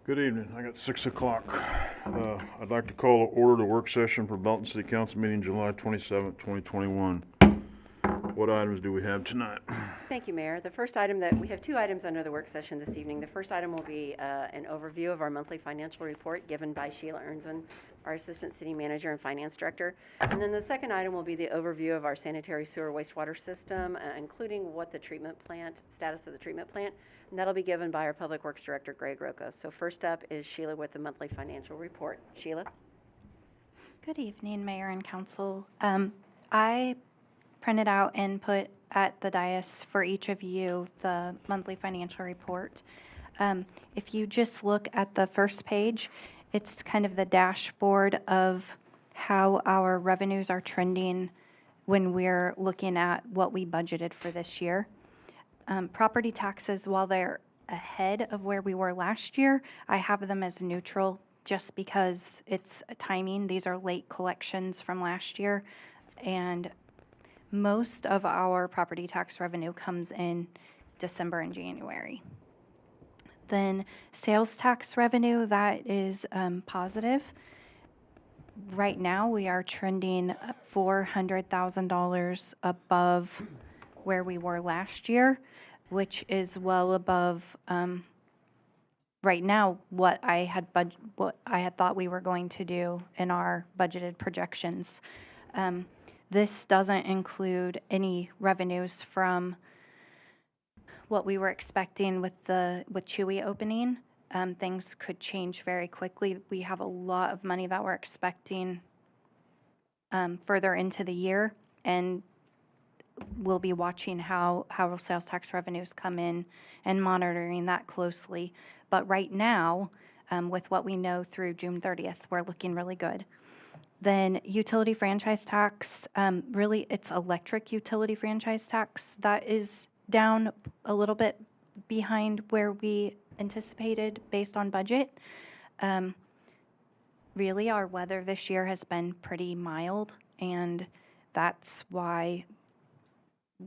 Good evening. I got 6 o'clock. I'd like to call to order the work session for Belton City Council meeting July 27th, 2021. What items do we have tonight? Thank you, Mayor. The first item we have two items under the work session this evening. The first item will be an overview of our monthly financial report given by Sheila Ernzen, our Assistant City Manager and Finance Director. And then the second item will be the overview of our sanitary sewer wastewater system, including what the status of the treatment plant, and that'll be given by our Public Works Director, Greg Rocco. So first up is Sheila with the monthly financial report. Sheila? Good evening, Mayor and Council. I printed out and put at the dais for each of you the monthly financial report. If you just look at the first page, it's kind of the dashboard of how our revenues are trending when we're looking at what we budgeted for this year. Property taxes, while they're ahead of where we were last year, I have them as neutral just because it's timing. These are late collections from last year, and most of our property tax revenue comes in December and January. Then sales tax revenue, that is positive. Right now, we are trending $400,000 above where we were last year, which is well above right now what I had thought we were going to do in our budgeted projections. This doesn't include any revenues from what we were expecting with Chewy opening. Things could change very quickly. We have a lot of money that we're expecting further into the year, and we'll be watching how sales tax revenues come in and monitoring that closely. But right now, with what we know through June 30th, we're looking really good. Then utility franchise tax, really it's electric utility franchise tax that is down a little bit behind where we anticipated based on budget. Really our weather this year has been pretty mild, and that's why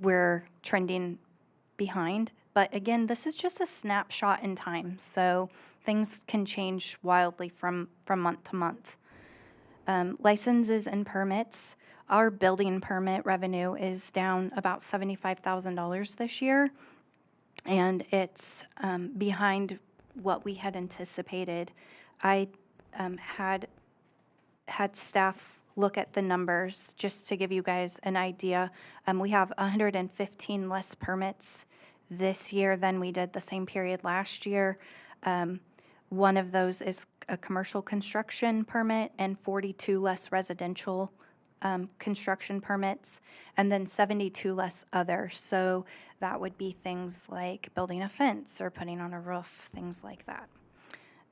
we're trending behind. But again, this is just a snapshot in time, so things can change wildly from month to month. Licenses and permits, our building permit revenue is down about $75,000 this year, and it's behind what we had anticipated. I had staff look at the numbers just to give you guys an idea. We have 115 less permits this year than we did the same period last year. One of those is a commercial construction permit and 42 less residential construction permits, and then 72 less others. So that would be things like building a fence or putting on a roof, things like that.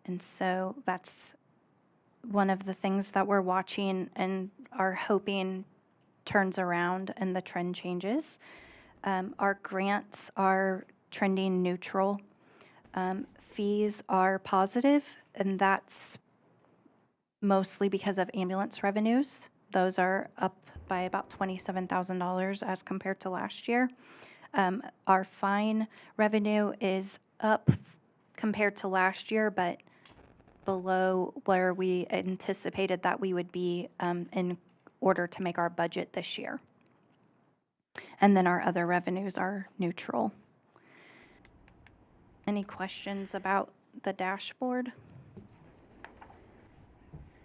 And so that's one of the things that we're watching and are hoping turns around and the trend changes. Our grants are trending neutral. Fees are positive, and that's mostly because of ambulance revenues. Those are up by about $27,000 as compared to last year. Our fine revenue is up compared to last year, but below where we anticipated that we would be in order to make our budget this year. And then our other revenues are neutral. Any questions about the dashboard?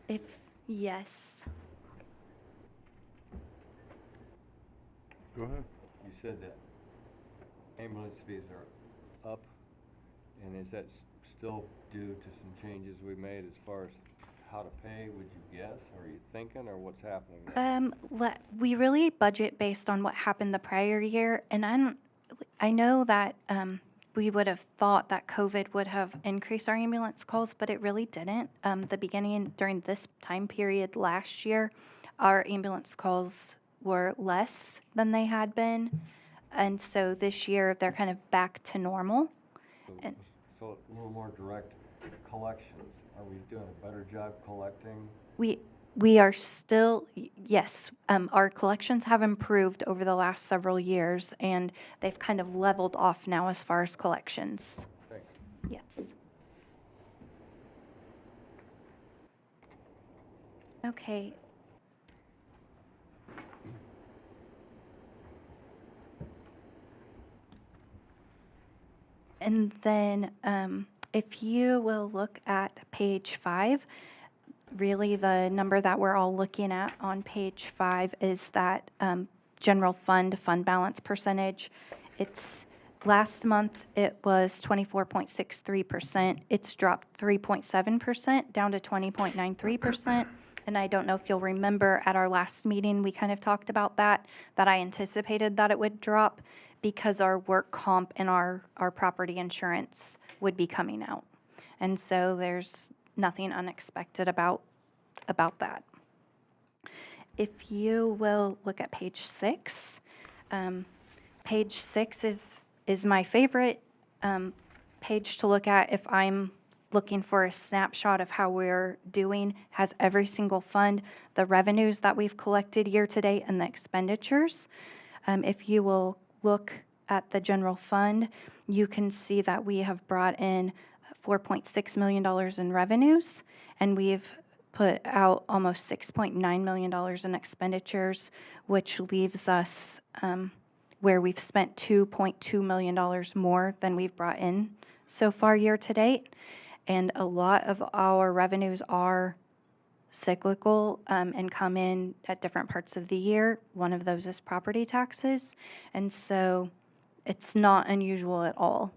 If yes. Go ahead. You said that ambulance fees are up, and is that still due to some changes we made as far as how to pay, would you guess? Are you thinking, or what's happening there? We really budget based on what happened the prior year, and I know that we would have thought that COVID would have increased our ambulance calls, but it really didn't. The beginning during this time period last year, our ambulance calls were less than they had been, and so this year they're kind of back to normal. So a little more direct collections. Are we doing a better job collecting? We are still, yes, our collections have improved over the last several years, and they've kind of leveled off now as far as collections. Thanks. Yes. Okay. And then if you will look at page 5, really the number that we're all looking at on page 5 is that general fund balance percentage. It's last month it was 24.63%. It's dropped 3.7% down to 20.93%. And I don't know if you'll remember at our last meeting, we kind of talked about that I anticipated that it would drop because our work comp and our property insurance would be coming out. And so there's nothing unexpected about that. If you will look at page 6, page 6 is my favorite page to look at if I'm looking for a snapshot of how we're doing. Has every single fund, the revenues that we've collected year to date, and the expenditures. If you will look at the general fund, you can see that we have brought in $4.6 million in revenues, and we've put out almost $6.9 million in expenditures, which leaves us where we've spent $2.2 million more than we've brought in so far year to date. And a lot of our revenues are cyclical and come in at different parts of the year. One of those is property taxes. And so it's not unusual at all.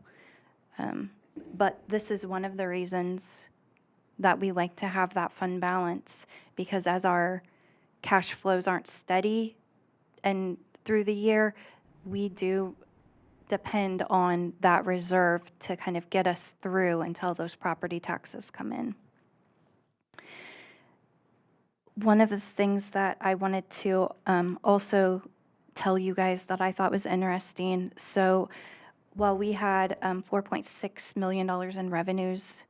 But this is one of the reasons that we like to have that fund balance, because as our cash flows aren't steady and through the year, we do depend on that reserve to kind of get us through until those property taxes come in. One of the things that I wanted to also tell you guys that I thought was interesting, so while we had $4.6 million in revenues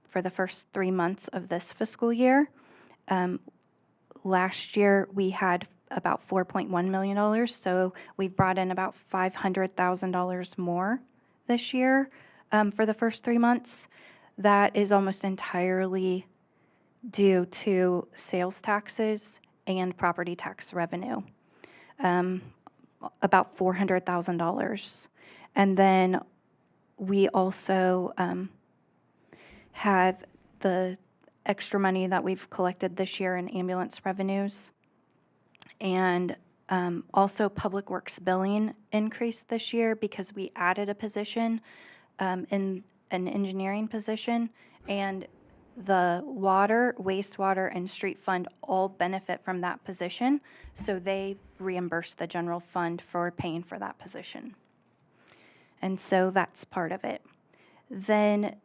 for the first 3 months of this fiscal year, last year we had about $4.1 million, so we've brought in about $500,000 more this year for the first 3 months. That is almost entirely due to sales taxes and property tax revenue, about $400,000. And then we also have the extra money that we've collected this year in ambulance revenues. And also Public Works billing increased this year because we added a position in an engineering position, and the water, wastewater, and street fund all benefit from that position, so they reimburse the general fund for paying for that position. And so that's part of it. Then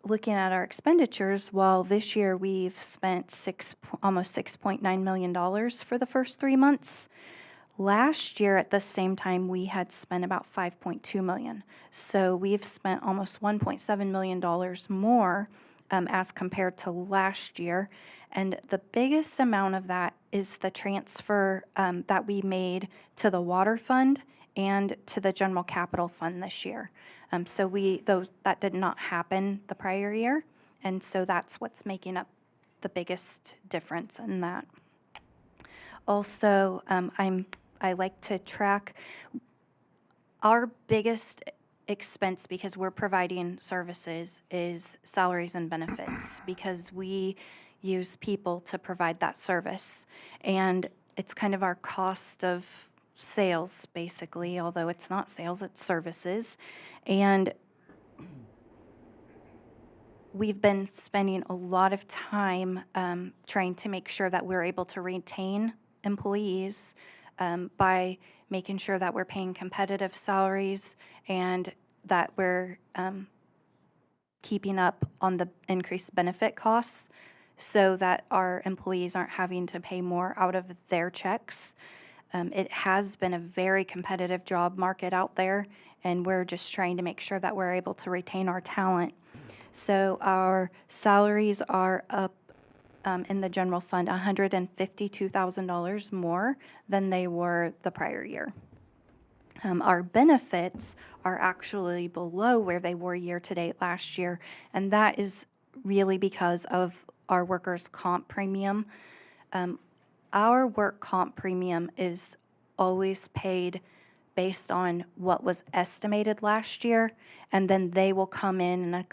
looking at our expenditures, while this year we've spent almost $6.9 million for the first 3 months, last year at the same time we had spent about $5.2 million. So we've spent almost $1.7 million more as compared to last year. And the biggest amount of that is the transfer that we made to the water fund and to the general capital fund this year. So that did not happen the prior year, and so that's what's making up the biggest difference in that. Also, I like to track our biggest expense, because we're providing services, is salaries and benefits, because we use people to provide that service, and it's kind of our cost of sales, basically, although it's not sales, it's services. And we've been spending a lot of time trying to make sure that we're able to retain employees by making sure that we're paying competitive salaries and that we're keeping up on the increased benefit costs so that our employees aren't having to pay more out of their checks. It has been a very competitive job market out there, and we're just trying to make sure that we're able to retain our talent. So our salaries are up in the general fund $152,000 more than they were the prior year. Our benefits are actually below where they were year to date last year, and that is really because of our workers' comp premium Our work comp premium is always paid based on what was estimated last year, and then they will come in a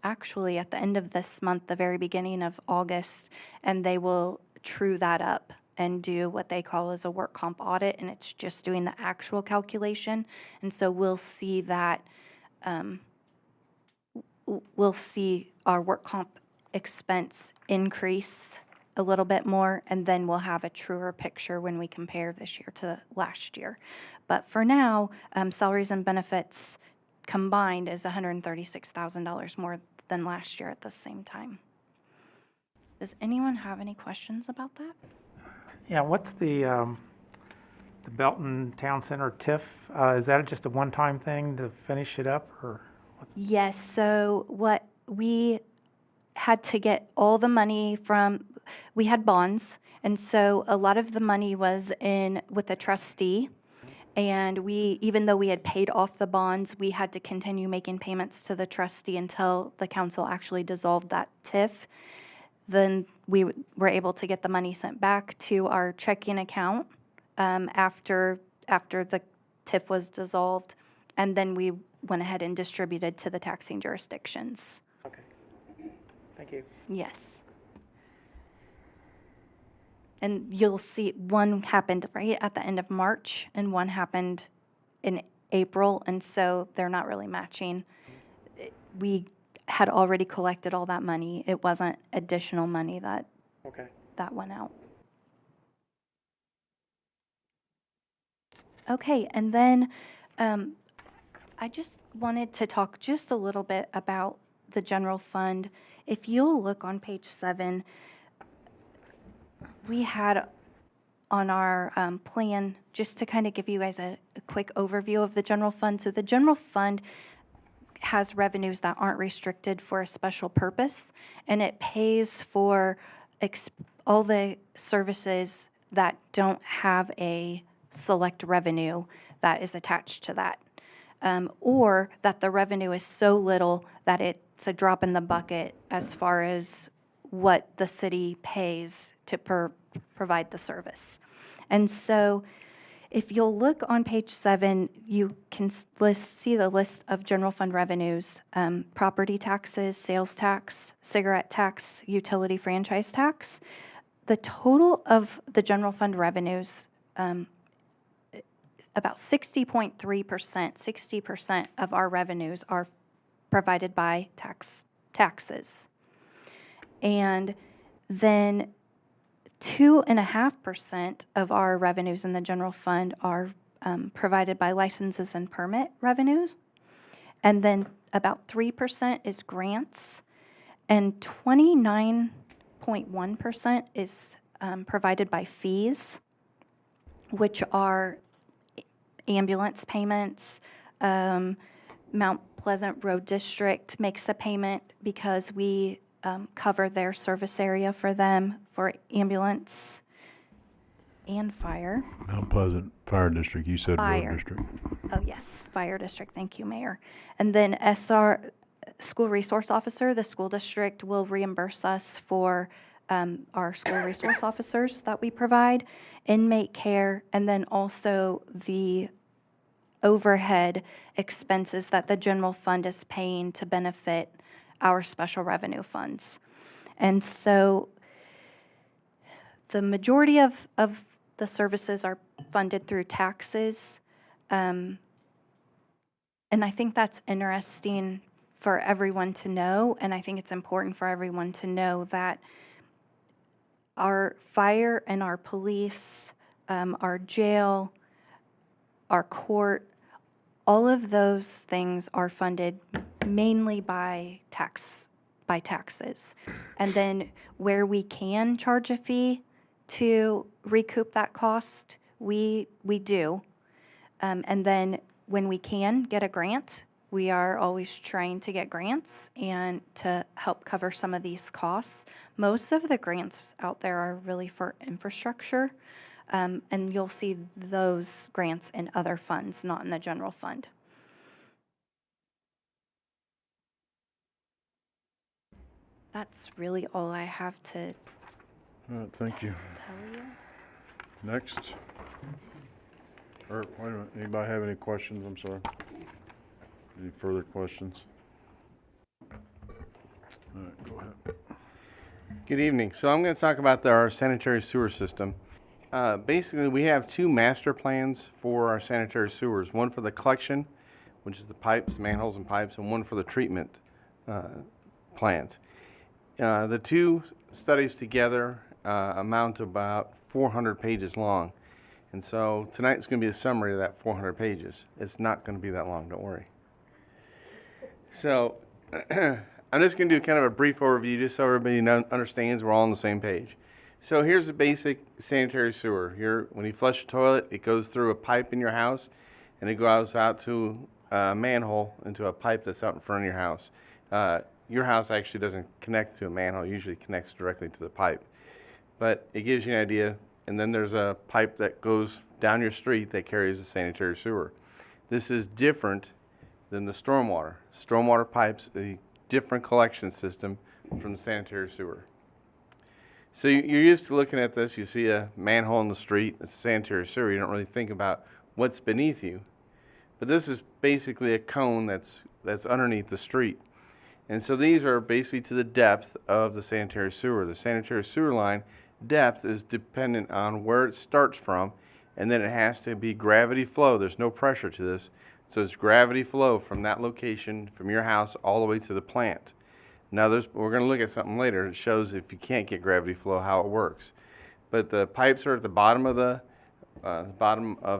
actually at the end of this month, the very beginning of August, and they will true that up and do what they call as a work comp audit, and it's just doing the actual calculation. And so we'll see that, we'll see our work comp expense increase a little bit more, and then we'll have a truer picture when we compare this year to last year. But for now, salaries and benefits combined is $136,000 more than last year at the same time. Does anyone have any questions about that? Yeah, what's the Belton Town Center TIF? Is that just a one-time thing to finish it up, or? Yes, so what we had to get all the money from, we had bonds, and so a lot of the money was in with the trustee. And we, even though we had paid off the bonds, we had to continue making payments to the trustee until the council actually dissolved that TIF. Then we were able to get the money sent back to our checking account after the TIF was dissolved, and then we went ahead and distributed to the taxing jurisdictions. Okay. Thank you. Yes. And you'll see one happened right at the end of March and one happened in April, and so they're not really matching. We had already collected all that money. It wasn't additional money that went out. Okay, and then I just wanted to talk just a little bit about the general fund. If you'll look on page 7, we had on our plan, just to kind of give you guys a quick overview of the general fund. So the general fund has revenues that aren't restricted for a special purpose, and it pays for all the services that don't have a select revenue that is attached to that, or that the revenue is so little that it's a drop in the bucket as far as what the city pays to provide the service. And so if you'll look on page 7, you can see the list of general fund revenues: property taxes, sales tax, cigarette tax, utility franchise tax. The total of the general fund revenues, about 60.3%, 60% of our revenues are provided by taxes. And then 2.5% of our revenues in the general fund are provided by licenses and permit revenues. And then about 3% is grants, and 29.1% is provided by fees, which are ambulance payments. Mount Pleasant Road District makes a payment because we cover their service area for them for ambulance and fire. Mount Pleasant Fire District, you said Fire. Road District. Oh, yes, Fire District, thank you, Mayor. And then SR, School Resource Officer, the school district will reimburse us for our school resource officers that we provide, inmate care, and then also the overhead expenses that the general fund is paying to benefit our special revenue funds. And so the majority of the services are funded through taxes. And I think that's interesting for everyone to know. And I think it's important for everyone to know that our fire and our police, our jail, our court, all of those things are funded mainly by taxes. And then where we can charge a fee to recoup that cost, we do. And then when we can get a grant, we are always trying to get grants and to help cover some of these costs. Most of the grants out there are really for infrastructure, and you'll see those grants in other funds, not in the general fund. That's really all I have to All right, thank you. Tell you. Next. Or, wait a minute, anybody have any questions? I'm sorry. Any further questions? All right, go ahead. Good evening. So I'm going to talk about our sanitary sewer system. Basically, we have two master plans for our sanitary sewers. One for the collection, which is the pipes, manholes and pipes, and one for the treatment plant. The two studies together amount to about 400 pages long. And so tonight's going to be a summary of that 400 pages. It's not going to be that long, don't worry. So I'm just going to do kind of a brief overview just so everybody understands we're all on the same page. So here's a basic sanitary sewer. Here, when you flush a toilet, it goes through a pipe in your house, and it goes out to a manhole into a pipe that's out in front of your house. Your house actually doesn't connect to a manhole, usually connects directly to the pipe. But it gives you an idea, and then there's a pipe that goes down your street that carries the sanitary sewer. This is different than the stormwater. Stormwater pipes, a different collection system from the sanitary sewer. So you're used to looking at this, you see a manhole in the street, it's a sanitary sewer, you don't really think about what's beneath you. But this is basically a cone that's underneath the street. And so these are basically to the depth of the sanitary sewer. The sanitary sewer line depth is dependent on where it starts from, and then it has to be gravity flow. There's no pressure to this. So it's gravity flow from that location, from your house, all the way to the plant. Now, we're going to look at something later. It shows if you can't get gravity flow, how it works. But the pipes are at the bottom of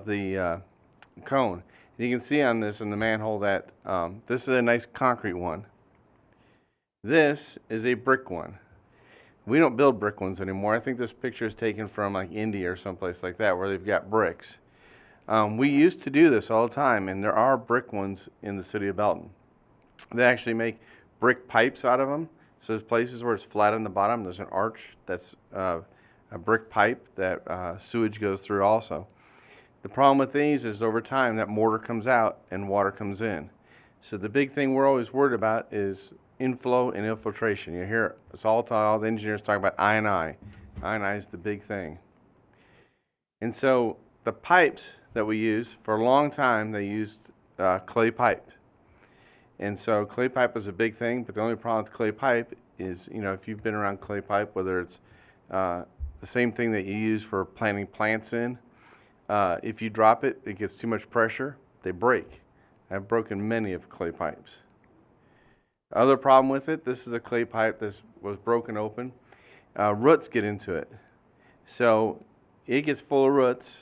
the cone. You can see on this in the manhole that this is a nice concrete one. This is a brick one. We don't build brick ones anymore. I think this picture is taken from like India or someplace like that where they've got bricks. We used to do this all the time, and there are brick ones in the city of Belton. They actually make brick pipes out of them. So there's places where it's flat on the bottom. There's an arch that's a brick pipe that sewage goes through also. The problem with these is over time that mortar comes out and water comes in. So the big thing we're always worried about is inflow and infiltration. You hear us all the engineers talk about I&I. I&I is the big thing. And so the pipes that we use, for a long time they used clay pipe. And so clay pipe is a big thing, but the only problem with clay pipe is, if you've been around clay pipe, whether it's the same thing that you use for planting plants in, if you drop it, it gets too much pressure, they break. I've broken many of clay pipes. Other problem with it, this is a clay pipe that was broken open. Roots get into it. So it gets full of roots,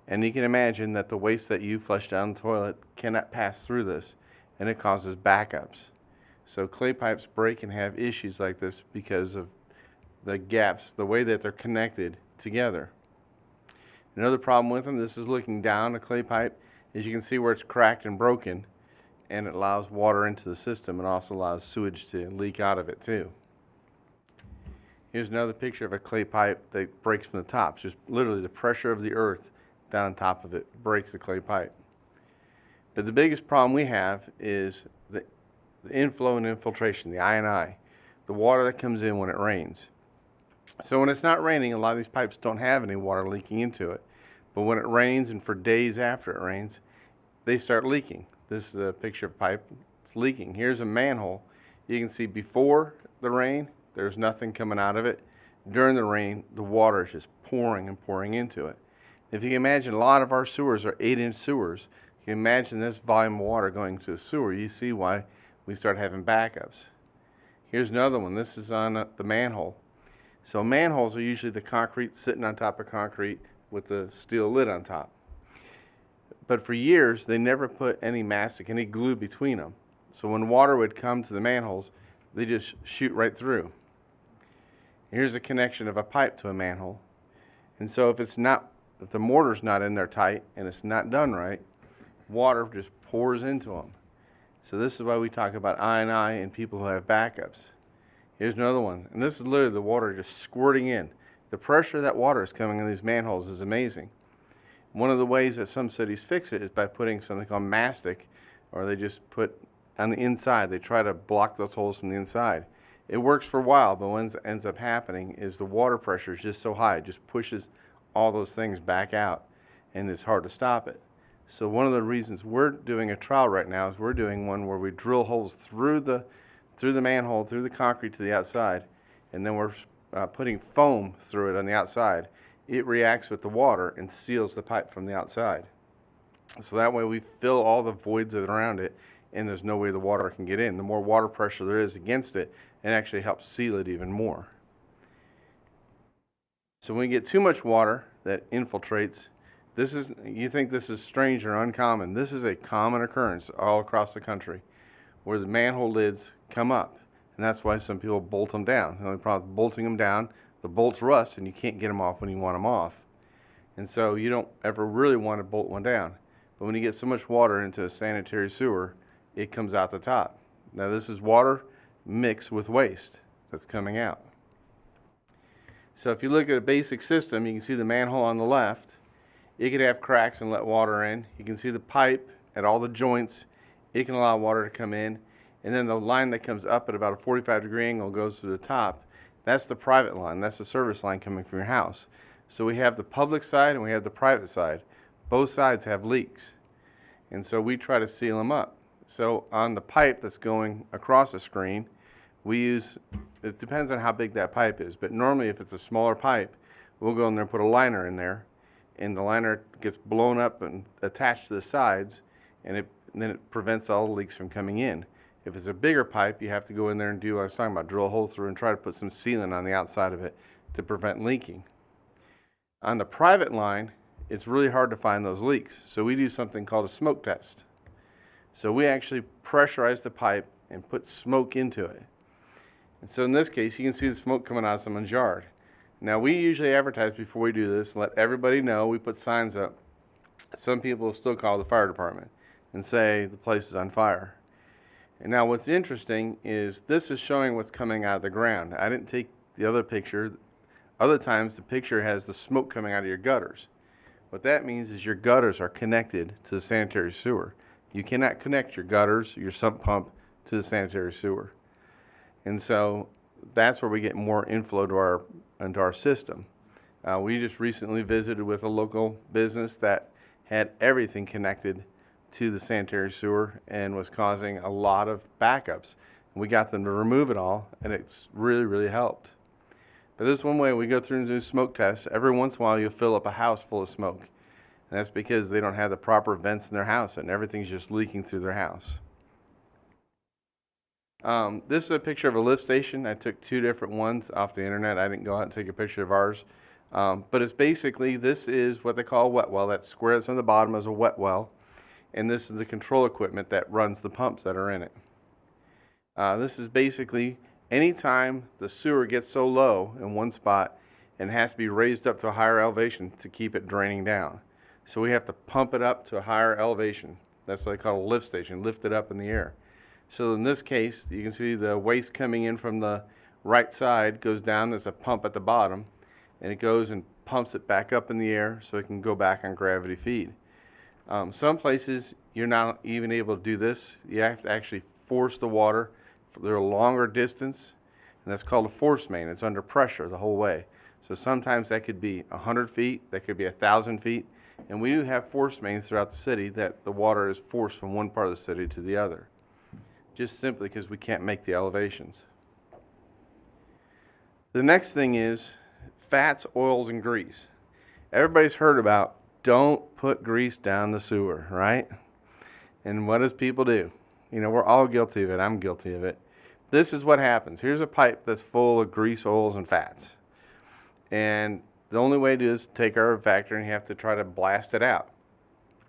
and you can imagine that the waste that you flush down the toilet cannot pass through this, and it causes backups. So clay pipes break and have issues like this because of the gaps, the way that they're connected together. Another problem with them, this is looking down a clay pipe, is you can see where it's cracked and broken, and it allows water into the system and also allows sewage to leak out of it too. Here's another picture of a clay pipe that breaks from the top. It's just literally the pressure of the earth down on top of it breaks the clay pipe. But the biggest problem we have is the inflow and infiltration, the I&I, the water that comes in when it rains. So when it's not raining, a lot of these pipes don't have any water leaking into it. But when it rains and for days after it rains, they start leaking. This is a picture of a pipe. It's leaking. Here's a manhole. You can see before the rain, there's nothing coming out of it. During the rain, the water is just pouring and pouring into it. If you can imagine, a lot of our sewers are 8-inch sewers. You can imagine this volume of water going to a sewer. You see why we start having backups. Here's another one. This is on the manhole. So manholes are usually the concrete sitting on top of concrete with the steel lid on top. But for years, they never put any mastic, any glue between them. So when water would come to the manholes, they just shoot right through. Here's a connection of a pipe to a manhole. And so if the mortar's not in there tight and it's not done right, water just pours into them. So this is why we talk about I&I and people who have backups. Here's another one. And this is literally the water just squirting in. The pressure that water is coming in these manholes is amazing. One of the ways that some cities fix it is by putting something called mastic, or they just put on the inside. They try to block those holes from the inside. It works for a while, but what ends up happening is the water pressure is just so high, it just pushes all those things back out, and it's hard to stop it. So one of the reasons we're doing a trial right now is we're doing one where we drill holes through the manhole, through the concrete to the outside, and then we're putting foam through it on the outside. It reacts with the water and seals the pipe from the outside. So that way we fill all the voids that are around it, and there's no way the water can get in. The more water pressure there is against it, it actually helps seal it even more. So when we get too much water that infiltrates, you think this is strange or uncommon. This is a common occurrence all across the country where the manhole lids come up, and that's why some people bolt them down. The only problem with bolting them down, the bolts rust and you can't get them off when you want them off. And so you don't ever really want to bolt one down. But when you get so much water into a sanitary sewer, it comes out the top. Now this is water mixed with waste that's coming out. So if you look at a basic system, you can see the manhole on the left. It could have cracks and let water in. You can see the pipe at all the joints. It can allow water to come in. And then the line that comes up at about a 45-degree angle goes to the top. That's the private line. That's the service line coming from your house. So we have the public side and we have the private side. Both sides have leaks. And so we try to seal them up. So on the pipe that's going across the screen, it depends on how big that pipe is, but normally if it's a smaller pipe, we'll go in there and put a liner in there, and the liner gets blown up and attached to the sides, and then it prevents all the leaks from coming in. If it's a bigger pipe, you have to go in there and do what I was talking about, drill a hole through and try to put some sealant on the outside of it to prevent leaking. On the private line, it's really hard to find those leaks, so we do something called a smoke test. So we actually pressurize the pipe and put smoke into it. And so in this case, you can see the smoke coming out of someone's yard. Now we usually advertise before we do this, let everybody know, we put signs up. Some people will still call the fire department and say the place is on fire. And now what's interesting is this is showing what's coming out of the ground. I didn't take the other picture. Other times the picture has the smoke coming out of your gutters. What that means is your gutters are connected to the sanitary sewer. You cannot connect your gutters, your sump pump to the sanitary sewer. And so that's where we get more inflow into our system. We just recently visited with a local business that had everything connected to the sanitary sewer and was causing a lot of backups. We got them to remove it all, and it's really, really helped. But this is one way we go through and do smoke tests. Every once in a while you'll fill up a house full of smoke. And that's because they don't have the proper vents in their house and everything's just leaking through their house. This is a picture of a lift station. I took 2 different ones off the internet. I didn't go out and take a picture of ours. But it's basically, this is what they call a wet well. That square that's on the bottom is a wet well. And this is the control equipment that runs the pumps that are in it. This is basically anytime the sewer gets so low in one spot and has to be raised up to a higher elevation to keep it draining down. So we have to pump it up to a higher elevation. That's what they call a lift station, lift it up in the air. So in this case, you can see the waste coming in from the right side goes down. There's a pump at the bottom, and it goes and pumps it back up in the air so it can go back on gravity feed. Some places you're not even able to do this. You have to actually force the water for a longer distance, and that's called a force main. It's under pressure the whole way. So sometimes that could be 100 feet, that could be 1,000 feet, and we do have force mains throughout the city that the water is forced from one part of the city to the other, just simply because we can't make the elevations. The next thing is fats, oils, and grease. Everybody's heard about don't put grease down the sewer, right? And what does people do? You know, we're all guilty of it. I'm guilty of it. This is what happens. Here's a pipe that's full of grease, oils, and fats. And the only way to do is take our vector and you have to try to blast it out.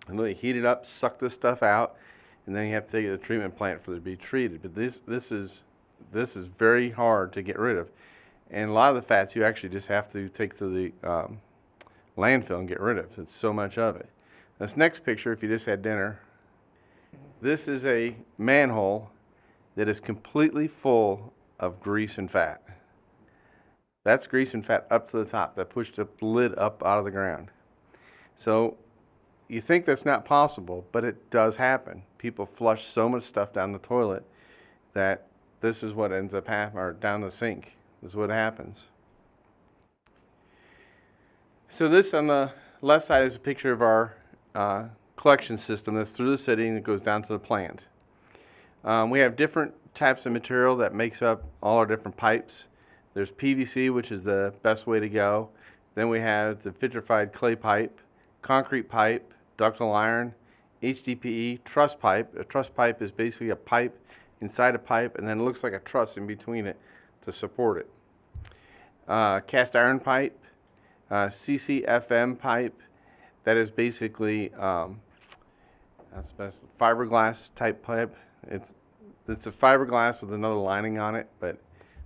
And then you heat it up, suck this stuff out, and then you have to take it to the treatment plant for it to be treated. But this is very hard to get rid of. And a lot of the fats you actually just have to take to the landfill and get rid of. It's so much of it. This next picture, if you just had dinner, this is a manhole that is completely full of grease and fat. That's grease and fat up to the top that pushed the lid up out of the ground. So you think that's not possible, but it does happen. People flush so much stuff down the toilet that this is what ends up happening, or down the sink. This is what happens. So this on the left side is a picture of our collection system that's through the city and it goes down to the plant. We have different types of material that makes up all our different pipes. There's PVC, which is the best way to go. Then we have the vitrified clay pipe, concrete pipe, ductile iron, HDPE, truss pipe. A truss pipe is basically a pipe inside a pipe, and then it looks like a truss in between it to support it. Cast iron pipe, CCFM pipe, that is basically that's fiberglass type pipe. It's a fiberglass with another lining on it, but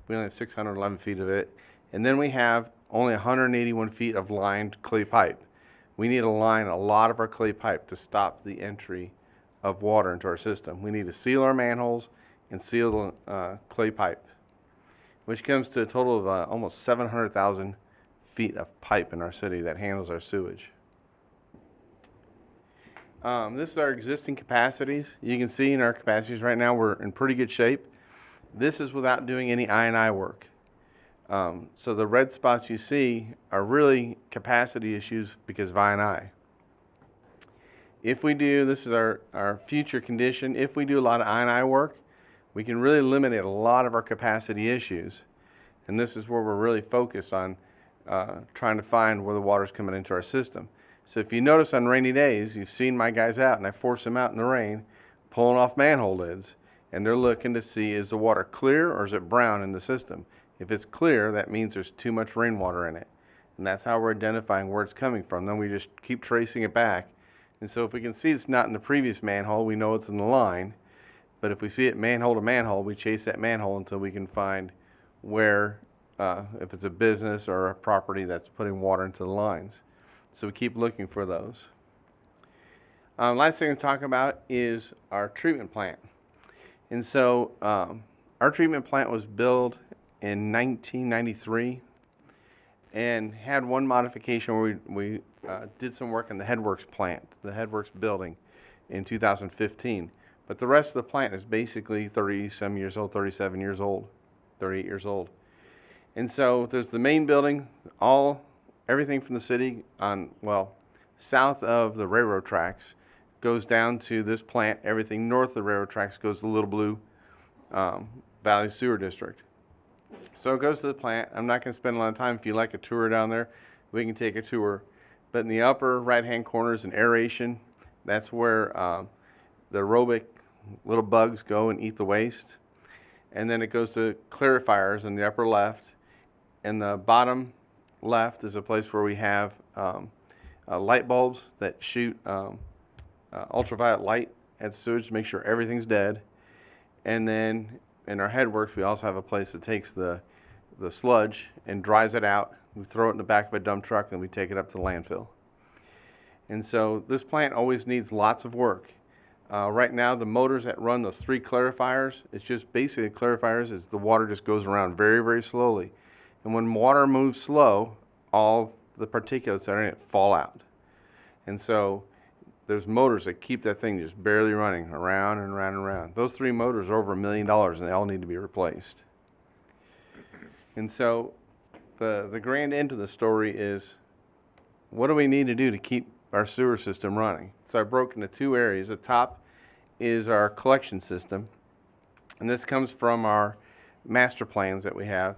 we only have 611 feet of it. And then we have only 181 feet of lined clay pipe. We need to line a lot of our clay pipe to stop the entry of water into our system. We need to seal our manholes and seal the clay pipe, which comes to a total of almost 700,000 feet of pipe in our city that handles our sewage. This is our existing capacities. You can see in our capacities right now we're in pretty good shape. This is without doing any I&I work. So the red spots you see are really capacity issues because of I&I. If we do, this is our future condition, if we do a lot of I&I work, we can really eliminate a lot of our capacity issues. And this is where we're really focused on trying to find where the water's coming into our system. So if you notice on rainy days, you've seen my guys out and I force them out in the rain, pulling off manhole lids, and they're looking to see, is the water clear or is it brown in the system? If it's clear, that means there's too much rainwater in it. And that's how we're identifying where it's coming from. Then we just keep tracing it back. And so if we can see it's not in the previous manhole, we know it's in the line. But if we see it manhole to manhole, we chase that manhole until we can find where, if it's a business or a property that's putting water into the lines. So we keep looking for those. Last thing to talk about is our treatment plant. And so our treatment plant was built in 1993 and had one modification where we did some work in the Headworks plant, the Headworks building in 2015. But the rest of the plant is basically 30-some years old, 37 years old, 38 years old. And so there's the main building, everything from the city on, south of the railroad tracks goes down to this plant. Everything north of the railroad tracks goes to the Little Blue Valley Sewer District. So it goes to the plant. I'm not going to spend a lot of time. If you like a tour down there, we can take a tour. But in the upper right-hand corner is an aeration. That's where the aerobic little bugs go and eat the waste. And then it goes to clarifiers in the upper left. In the bottom left is a place where we have light bulbs that shoot ultraviolet light at sewage to make sure everything's dead. And then in our headworks, we also have a place that takes the sludge and dries it out. We throw it in the back of a dump truck and we take it up to the landfill. And so this plant always needs lots of work. Right now, the motors that run those 3 clarifiers, it's just basically clarifiers is the water just goes around very, very slowly. And when water moves slow, all the particulates that are in it fall out. And so there's motors that keep that thing just barely running around and around and around. Those 3 motors are over $1 million and they all need to be replaced. And so the grand end of the story is, what do we need to do to keep our sewer system running? So I broke into 2 areas. The top is our collection system, and this comes from our master plans that we have.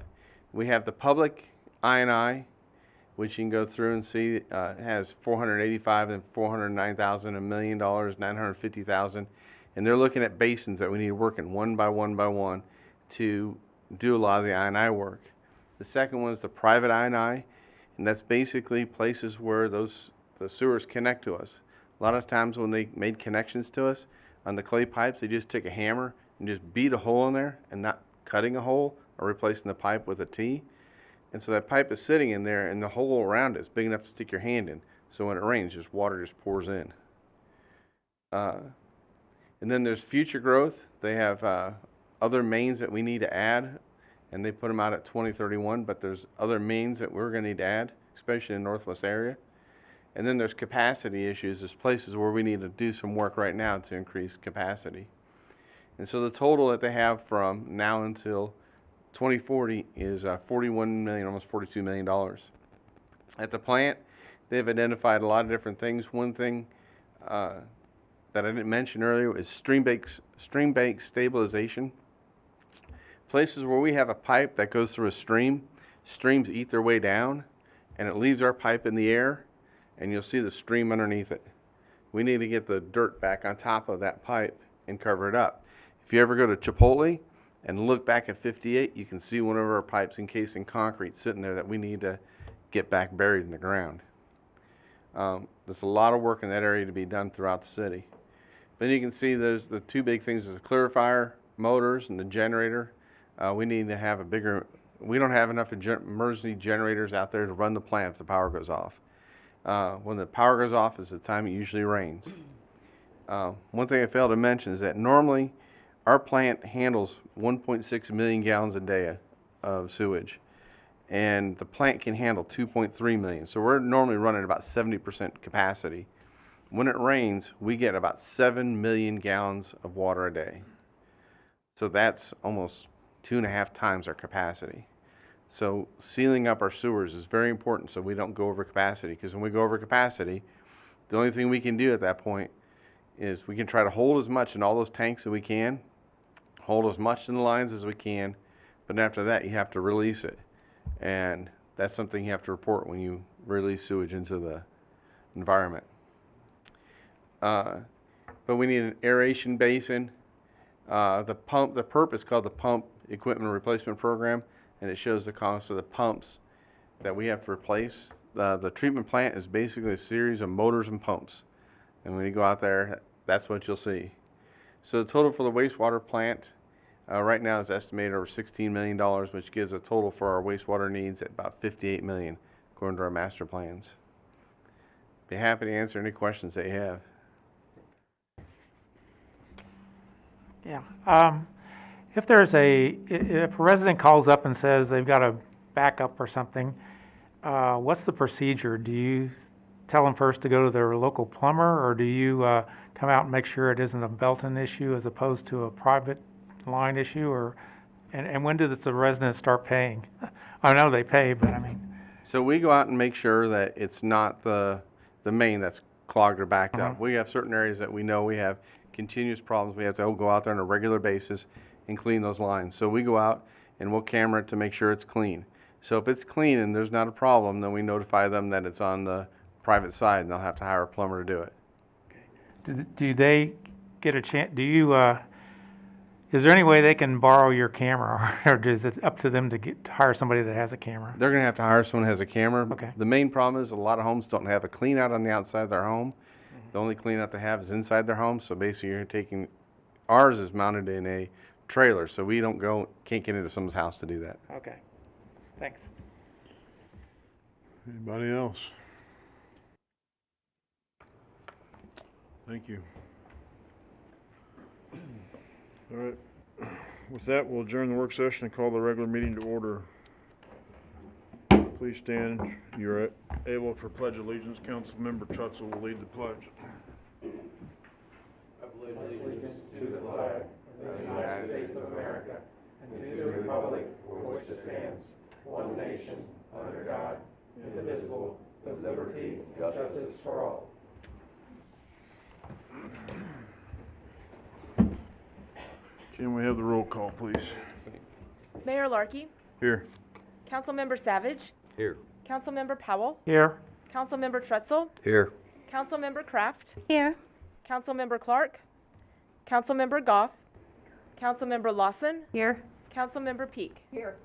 We have the public I&I, which you can go through and see has 485 and 409,000, $1 million, 950,000, and they're looking at basins that we need to work in one by one by one to do a lot of the I&I work. The second one is the private I&I, and that's basically places where the sewers connect to us. A lot of times when they made connections to us on the clay pipes, they just take a hammer and just beat a hole in there and not cutting a hole or replacing the pipe with a T. And so that pipe is sitting in there and the hole around it is big enough to stick your hand in. So when it rains, just water just pours in. And then there's future growth. They have other mains that we need to add, and they put them out at 2031, but there's other mains that we're going to need to add, especially in the northwest area. And then there's capacity issues. There's places where we need to do some work right now to increase capacity. And so the total that they have from now until 2040 is 41 million, almost 42 million dollars. At the plant, they've identified a lot of different things. One thing that I didn't mention earlier is stream bank stabilization. Places where we have a pipe that goes through a stream, streams eat their way down, and it leaves our pipe in the air, and you'll see the stream underneath it. We need to get the dirt back on top of that pipe and cover it up. If you ever go to Chipotle and look back at 58, you can see one of our pipes encased in concrete sitting there that we need to get back buried in the ground. There's a lot of work in that area to be done throughout the city. Then you can see there's the two big things is the clarifier motors and the generator. We need to have a bigger, we don't have enough emergency generators out there to run the plant if the power goes off. When the power goes off is the time it usually rains. One thing I failed to mention is that normally our plant handles 1.6 million gallons a day of sewage, and the plant can handle 2.3 million. So we're normally running about 70% capacity. When it rains, we get about 7 million gallons of water a day. So that's almost 2.5 times our capacity. So sealing up our sewers is very important so we don't go over capacity, because when we go over capacity, the only thing we can do at that point is we can try to hold as much in all those tanks as we can, hold as much in the lines as we can, but after that you have to release it. And that's something you have to report when you release sewage into the environment. But we need an aeration basin. The PERP is called the Pump Equipment Replacement Program, and it shows the cost of the pumps that we have to replace. The treatment plant is basically a series of motors and pumps. And when you go out there, that's what you'll see. So the total for the wastewater plant right now is estimated over $16 million, which gives a total for our wastewater needs at about $58 million, according to our master plans. Be happy to answer any questions that you have. Yeah. If a resident calls up and says they've got a backup or something, what's the procedure? Do you tell them first to go to their local plumber, or do you come out and make sure it isn't a Belton issue as opposed to a private line issue? And when do the residents start paying? I know they pay, but I mean. So we go out and make sure that it's not the main that's clogged or backed up. We have certain areas that we know we have continuous problems. We have to go out there on a regular basis and clean those lines. So we go out and we'll camera it to make sure it's clean. So if it's clean and there's not a problem, then we notify them that it's on the private side, and they'll have to hire a plumber to do it. Do they get a chance? Is there any way they can borrow your camera, or is it up to them to hire somebody that has a camera? They're going to have to hire someone who has a camera. Okay. The main problem is a lot of homes don't have a clean out on the outside of their home. The only clean out they have is inside their home. So basically you're taking, ours is mounted in a trailer, so we can't get into someone's house to do that. Okay, thanks. Anybody else? Thank you. All right. With that, we'll adjourn the work session and call the regular meeting to order. Please stand. You're able for Pledge of Allegiance. Councilmember Trutzel will lead the pledge. I pledge allegiance to the flag of the United States of America and to the republic for which it stands, one nation, under God, indivisible, with liberty and justice for all. Can we have the roll call, please? Mayor Larkey, Here. Councilmember Savage, Here. Councilmember Powell, Here. Councilmember Trutzel, Here. Councilmember Kraft, Here. Councilmember Clark, Councilmember Goff, Councilmember Lawson, Here. Councilmember Peak. Here.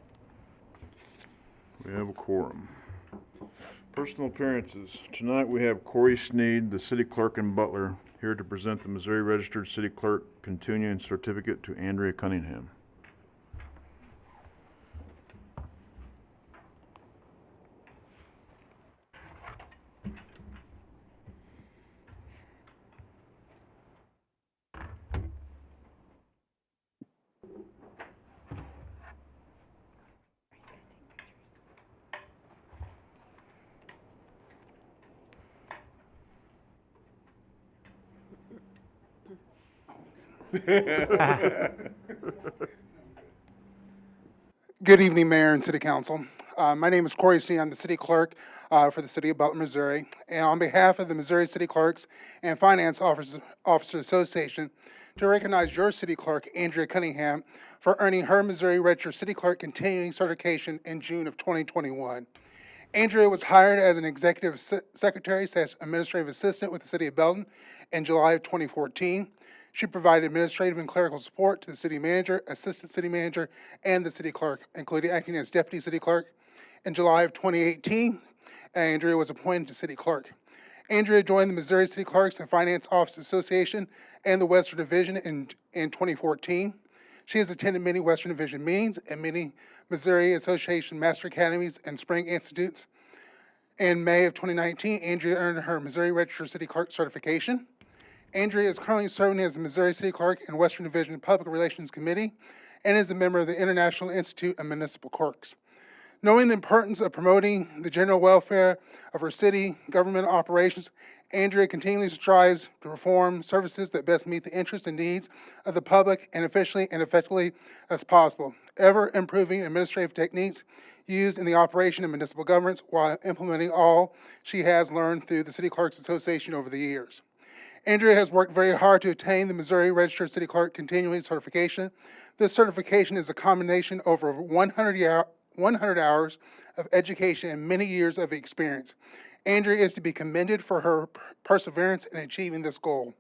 We have a quorum. Personal appearances. Tonight we have Corey Sneed, the city clerk in Butler, here to present the Missouri Registered City Clerk continuing certificate to Andrea Cunningham. Good evening, Mayor and City Council. My name is Corey Steen. I'm the City Clerk for the City of Belton, Missouri. And on behalf of the Missouri City Clerks and Finance Officers Association, to recognize your City Clerk, Andrea Cunningham, for earning her Missouri Registered City Clerk continuing certification in June of 2021. Andrea was hired as an executive secretary / administrative assistant with the City of Belton in July of 2014. She provided administrative and clerical support to the city manager, assistant city manager, and the city clerk, including acting as deputy city clerk. In July of 2018, Andrea was appointed to city clerk. Andrea joined the Missouri City Clerks and Finance Officers Association and the Western Division in 2014. She has attended many Western Division meetings and many Missouri Association Master Academies and Spring Institutes. In May of 2019, Andrea earned her Missouri Registered City Clerk certification. Andrea is currently serving as the Missouri City Clerk in Western Division Public Relations Committee and is a member of the International Institute of Municipal Clerks. Knowing the importance of promoting the general welfare of her city government operations, Andrea continually strives to perform services that best meet the interests and needs of the public and efficiently and effectively as possible, ever improving administrative techniques used in the operation of municipal governments while implementing all she has learned through the City Clerks Association over the years. Andrea has worked very hard to attain the Missouri Registered City Clerk continuing certification. This certification is a combination over 100 hours of education and many years of experience. Andrea is to be commended for her perseverance in achieving this goal.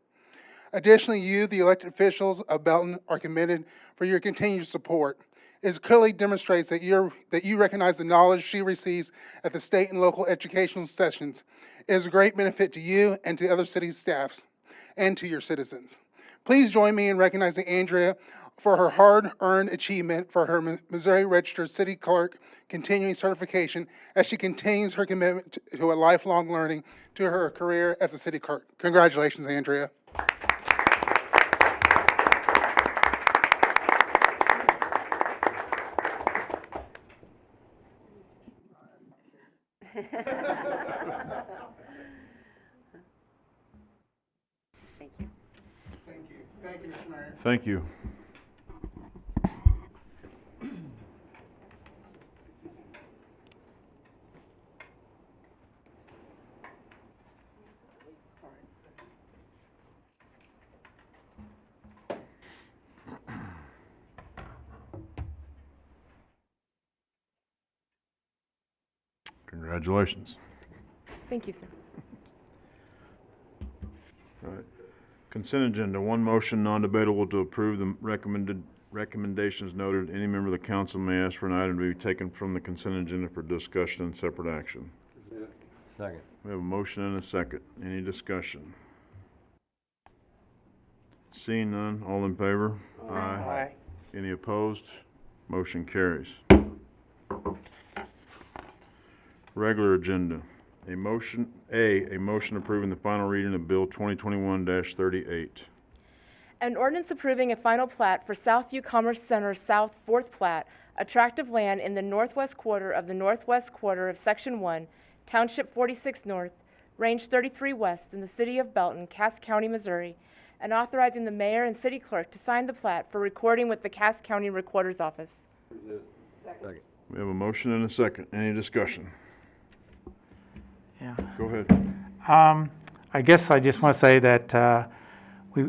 Additionally, you, the elected officials of Belton, are commended for your continued support. It clearly demonstrates that you recognize the knowledge she receives at the state and local educational sessions. It is a great benefit to you and to other city staffs and to your citizens. Please join me in recognizing Andrea for her hard-earned achievement for her Missouri Registered City Clerk continuing certification as she continues her commitment to a lifelong learning to her career as a city clerk. Congratulations, Andrea. Thank you. Thank you. Thank you, Mr. Mayor. Thank you. Congratulations. Thank you, sir. All right. Consent agenda, one motion, non-debatable, to approve the recommendations noted. Any member of the council may ask for an item to be taken from the consent agenda for discussion and separate action. Second. We have a motion and a second. Any discussion? Seeing none, all in favor? Aye. Any opposed? Motion carries. Regular agenda. A motion approving the final reading of Bill 2021-38. An ordinance approving a final plat for Southview Commerce Center South 4th Plat, a tract of land in the northwest quarter of the northwest quarter of Section 1, Township 46 North, Range 33 West, in the city of Belton, Cass County, Missouri, and authorizing the mayor and city clerk to sign the plat for recording with the Cass County Recorder's Office. Second. We have a motion and a second. Any discussion? Yeah. Go ahead. I guess I just want to say that we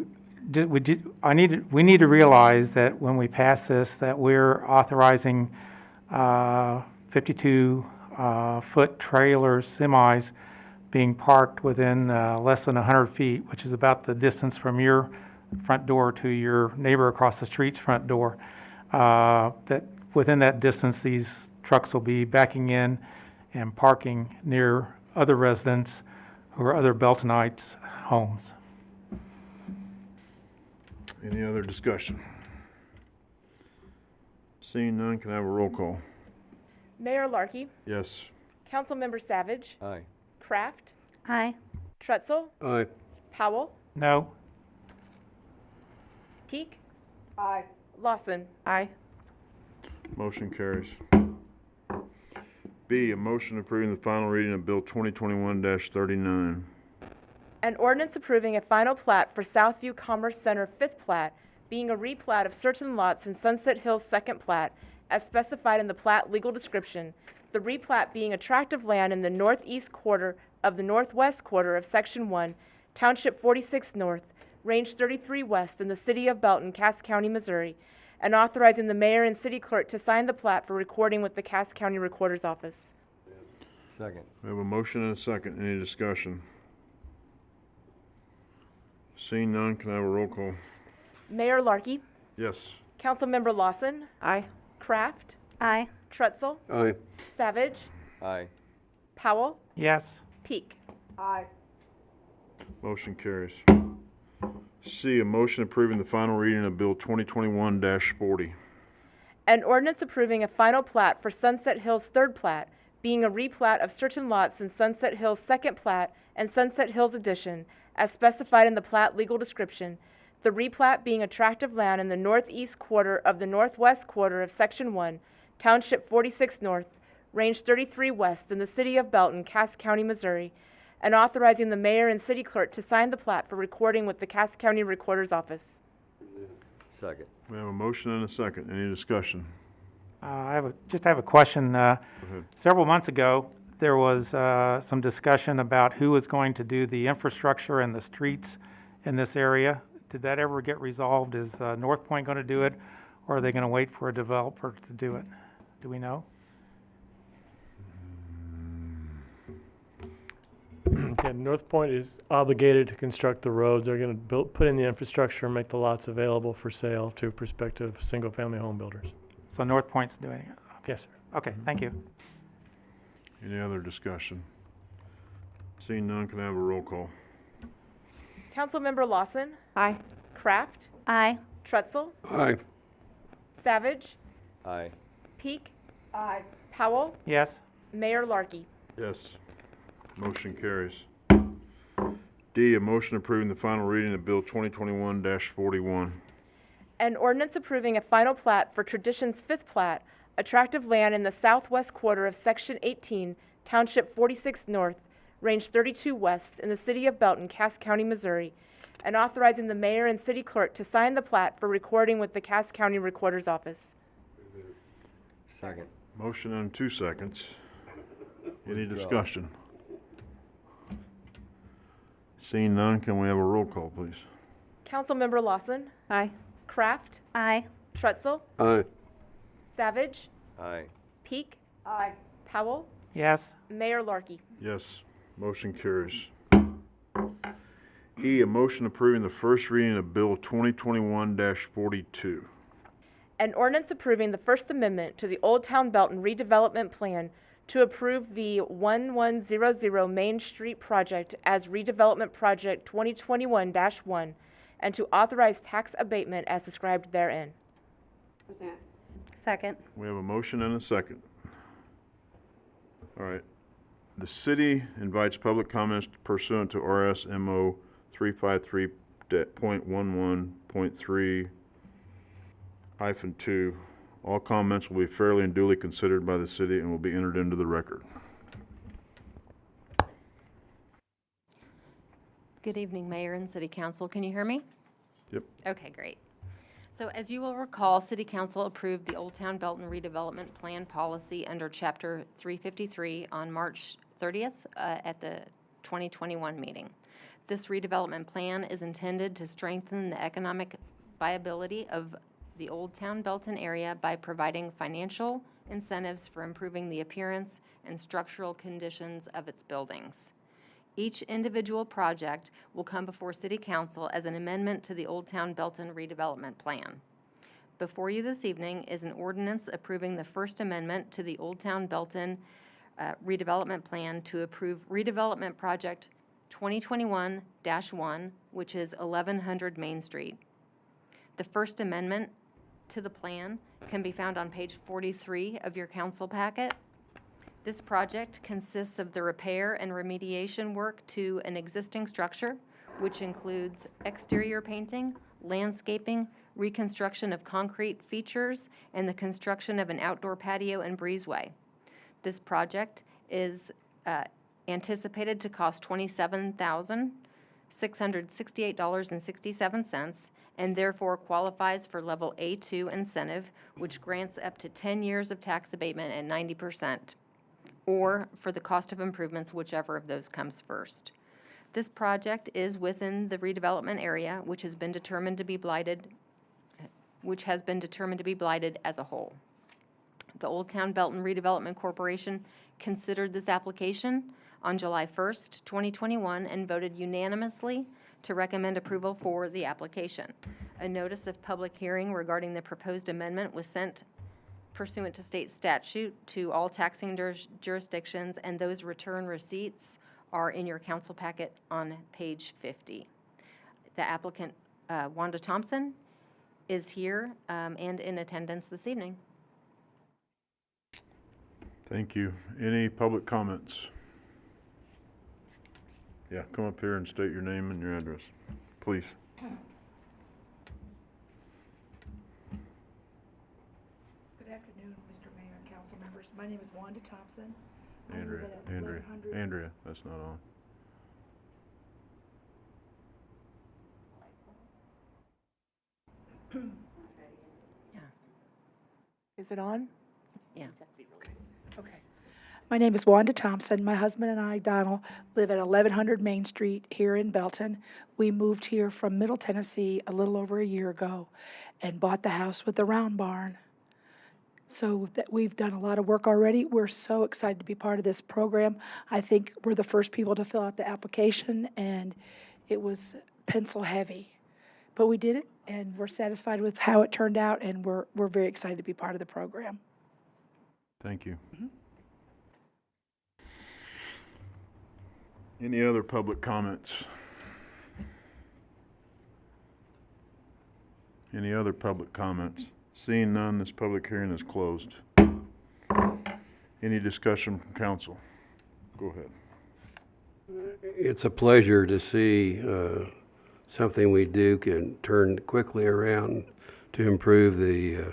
need to realize that when we pass this, that we're authorizing 52-foot trailers, semis, being parked within less than 100 feet, which is about the distance from your front door to your neighbor across the street's front door. That within that distance, these trucks will be backing in and parking near other residents who are other Beltonites' homes. Any other discussion? Seeing none, can I have a roll call? Mayor Larkey, Yes. Councilmember Savage, Aye. Kraft, Aye. Trutzel, Aye. Powell, No? Peak. Aye. Lawson. Aye. Motion carries. B, a motion approving the final reading of Bill 2021-39. An ordinance approving a final plat for Southview Commerce Center 5th Plat, being a replat of certain lots in Sunset Hills second plat, as specified in the plat legal description, the replat being a tract of land in the northeast quarter of the northwest quarter of Section 1, Township 46 North, Range 33 West in the city of Belton, Cass County, Missouri, and authorizing the mayor and city clerk to sign the plat for recording with the Cass County Recorder's Office. Second. We have a motion and a second. Any discussion? Seeing none, can I have a roll call? Mayor Larkey, Yes. Councilmember Lawson, Aye. Kraft, Aye. Trutzel, Aye. Savage, Aye. Powell, Yes. Peak. Motion carries. C, a motion approving the final reading of Bill 2021-40. An ordinance approving a final plat for Sunset Hills third plat, being a replat of certain lots in Sunset Hills second plat and Sunset Hills addition, as specified in the plat legal description, the replat being a tract of land in the northeast quarter of the northwest quarter of Section 1, Township 46 North, Range 33 West in the city of Belton, Cass County, Missouri, and authorizing the mayor and city clerk to sign the plat for recording with the Cass County Recorder's Office. Second. We have a motion and a second. Any discussion? I have a question. Go ahead. Several months ago, there was some discussion about who was going to do the infrastructure and the streets in this area. Did that ever get resolved? Is North Point going to do it, or are they going to wait for a developer to do it? Do we know? Yeah, North Point is obligated to construct the roads. They're going to put in the infrastructure and make the lots available for sale to prospective single-family home builders. So North Point's doing it? Yes, sir. Okay, thank you. Any other discussion? Seeing none, can I have a roll call? Councilmember Lawson, Aye. Kraft, Aye. Trutzel, Aye. Savage, Aye. Peak, Powell, Yes? Mayor Larkey. Yes. Motion carries. D, a motion approving the final reading of Bill 2021-41. An ordinance approving a final plat for Tradition's fifth plat, a tract of land in the southwest quarter of Section 18, Township 46 North, Range 32 West in the city of Belton, Cass County, Missouri, and authorizing the mayor and city clerk to sign the plat for recording with the Cass County Recorder's Office. Second. Motion and 2 seconds. Any Withdraw. discussion? Seeing none, can we have a roll call, please? Councilmember Lawson, Aye. Kraft, Aye. Trutzel, Aye. Savage, Aye. Peak, Powell, Yes? Mayor Larkey. Yes. Motion carries. E, a motion approving the first reading of Bill 2021-42. An ordinance approving the First Amendment to the Old Town Belton redevelopment plan to approve the 1100 Main Street project as redevelopment project 2021-1 and to authorize tax abatement as described therein. Second. We have a motion and a second. All right. The city invites public comments pursuant to RSMO 353.11.3-2. All comments will be fairly and duly considered by the city and will be entered into the record. Good evening, Mayor and City Council. Can you hear me? Yep. Okay, great. So as you will recall, City Council approved the Old Town Belton redevelopment plan policy under Chapter 353 on March 30th at the 2021 meeting. This redevelopment plan is intended to strengthen the economic viability of the Old Town Belton area by providing financial incentives for improving the appearance and structural conditions of its buildings. Each individual project will come before City Council as an amendment to the Old Town Belton redevelopment plan. Before you this evening is an ordinance approving the First Amendment to the Old Town Belton redevelopment plan to approve redevelopment project 2021-1, which is 1100 Main Street. The First Amendment to the plan can be found on page 43 of your council packet. This project consists of the repair and remediation work to an existing structure, which includes exterior painting, landscaping, reconstruction of concrete features, and the construction of an outdoor patio and breezeway. This project is anticipated to cost $27,668.67 and therefore qualifies for Level A2 incentive, which grants up to 10 years of tax abatement at 90%, or for the cost of improvements, whichever of those comes first. This project is within the redevelopment area, which has been determined to be blighted as a whole. The Old Town Belton Redevelopment Corporation considered this application on July 1st, 2021, and voted unanimously to recommend approval for the application. A notice of public hearing regarding the proposed amendment was sent pursuant to state statute to all taxing jurisdictions, and those return receipts are in your council packet on page 50. The applicant, Wanda Thompson, is here and in attendance this evening. Thank you. Any public comments? Yeah, come up here and state your name and your address, please. Good afternoon, Mr. Mayor and council members. My name is Wanda Thompson. I live Andrea, at 1100 Andrea, that's not on. Is it on? Yeah. Okay. My name is Wanda Thompson. My husband and I, Donald, live at 1100 Main Street here in Belton. We moved here from Middle Tennessee a little over a year ago and bought the house with the round barn. So that we've done a lot of work already. We're so excited to be part of this program. I think we're the first people to fill out the application, and it was pencil heavy. But we did it, and we're satisfied with how it turned out, and we're very excited to be part of the program. Thank you. Any other public comments? Any other public comments? Seeing none, this public hearing is closed. Any discussion from council? Go ahead. It's a pleasure to see something we do can turn quickly around to improve the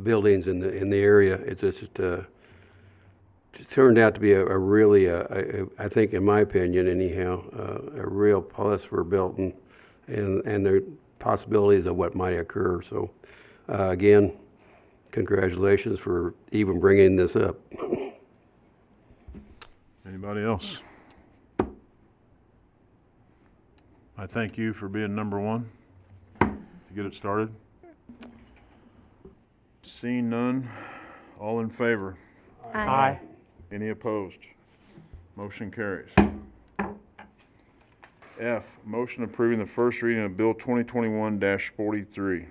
buildings in the area. It's just turned out to be a really, I think, in my opinion, anyhow, a real plus for Belton and the possibilities of what might occur. So, again, congratulations for even bringing this up. Anybody else? I thank you for being number one to get it started. Seeing none, all in favor? Aye. Any opposed? Motion carries. F, motion approving the first reading of Bill 2021-43.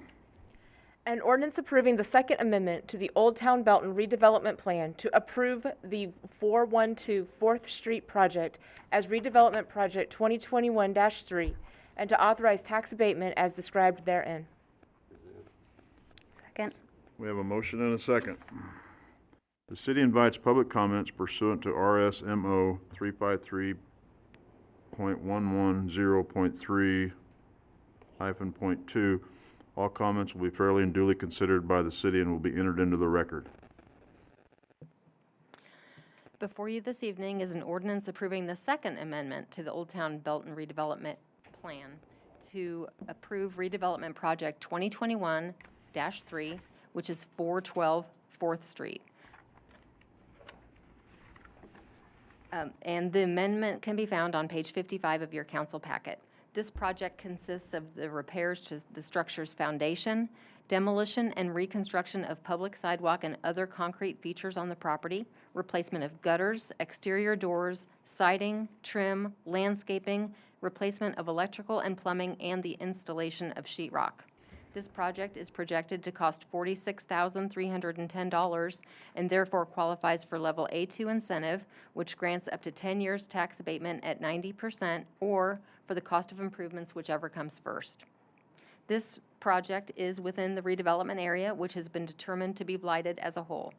An ordinance approving the Second Amendment to the Old Town Belton redevelopment plan to approve the 412 4th Street project as redevelopment project 2021-3 and to authorize tax abatement as described therein. Second. We have a motion and a second. The city invites public comments pursuant to RSMO 353.110.3-.2. All comments will be fairly and duly considered by the city and will be entered into the record. Before you this evening is an ordinance approving the Second Amendment to the Old Town Belton redevelopment plan to approve redevelopment project 2021-3, which is 412 4th Street. And the amendment can be found on page 55 of your council packet. This project consists of the repairs to the structure's foundation, demolition and reconstruction of public sidewalk and other concrete features on the property, replacement of gutters, exterior doors, siding, trim, landscaping, replacement of electrical and plumbing, and the installation of sheetrock. This project is projected to cost $46,310 and therefore qualifies for Level A2 incentive, which grants up to 10 years tax abatement at 90% or for the cost of improvements, whichever comes first. This project is within the redevelopment area, which has been determined to be blighted as a whole.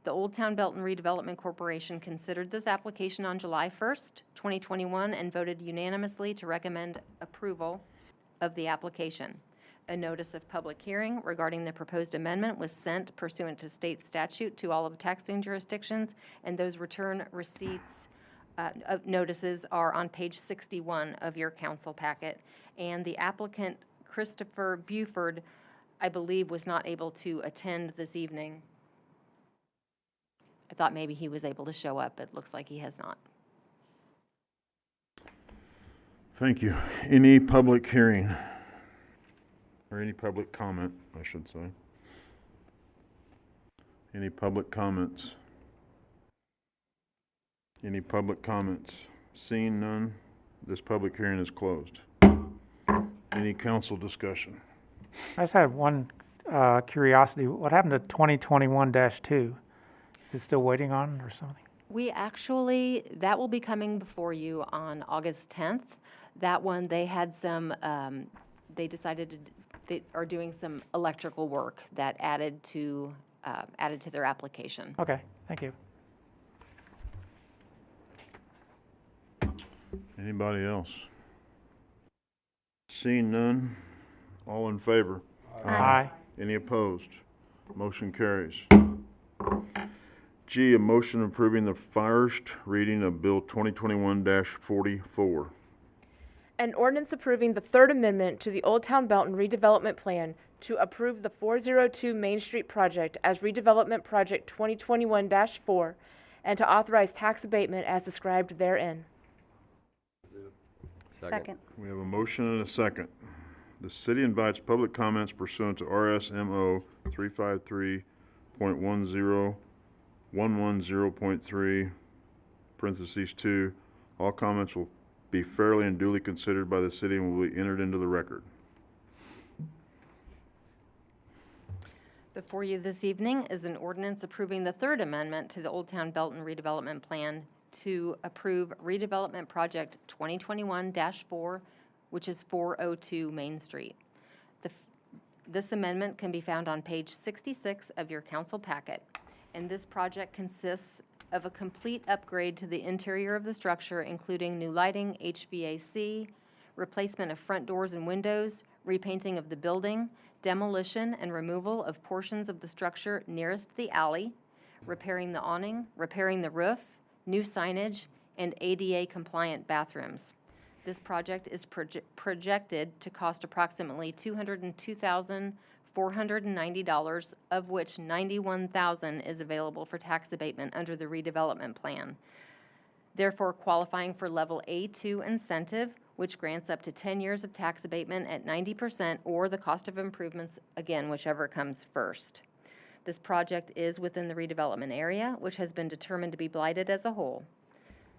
The Old Town Belton Redevelopment Corporation considered this application on July 1st, 2021, and voted unanimously to recommend approval of the application. A notice of public hearing regarding the proposed amendment was sent pursuant to state statute to all of taxing jurisdictions, and those return receipts notices are on page 61 of your council packet. And the applicant Christopher Buford, I believe, was not able to attend this evening. I thought maybe he was able to show up, but looks like he has not. Thank you. Any public hearing? Or any public comment, I should say. Any public comments? Any public comments? Seeing none, this public hearing is closed. Any council discussion? I just had one curiosity. What happened to 2021-2? Is it still waiting on or something? We actually, that will be coming before you on August 10th. That one, they had some, they decided they are doing some electrical work that added to their application. Okay, thank you. Anybody else? Seeing none, all in favor? Aye. Any opposed? Motion carries. G, a motion approving the first reading of Bill 2021-44. An ordinance approving the third amendment to the Old Town Belton redevelopment plan to approve the 402 Main Street project as redevelopment project 2021-4 and to authorize tax abatement as described therein. Second. We have a motion and a second. The city invites public comments pursuant to RSMO 353.10110.3, parentheses 2. All comments will be fairly and duly considered by the city and will be entered into the record. Before you this evening is an ordinance approving the third amendment to the Old Town Belton redevelopment plan to approve redevelopment project 2021-4, which is 402 Main Street. This amendment can be found on page 66 of your council packet, and this project consists of a complete upgrade to the interior of the structure, including new lighting, HVAC, replacement of front doors and windows, repainting of the building, demolition and removal of portions of the structure nearest the alley, repairing the awning, repairing the roof, new signage, and ADA-compliant bathrooms. This project is projected to cost approximately $202,490, of which $91,000 is available for tax abatement under the redevelopment plan. Therefore, qualifying for Level A2 incentive, which grants up to 10 years of tax abatement at 90%, or the cost of improvements, again, whichever comes first. This project is within the redevelopment area, which has been determined to be blighted as a whole.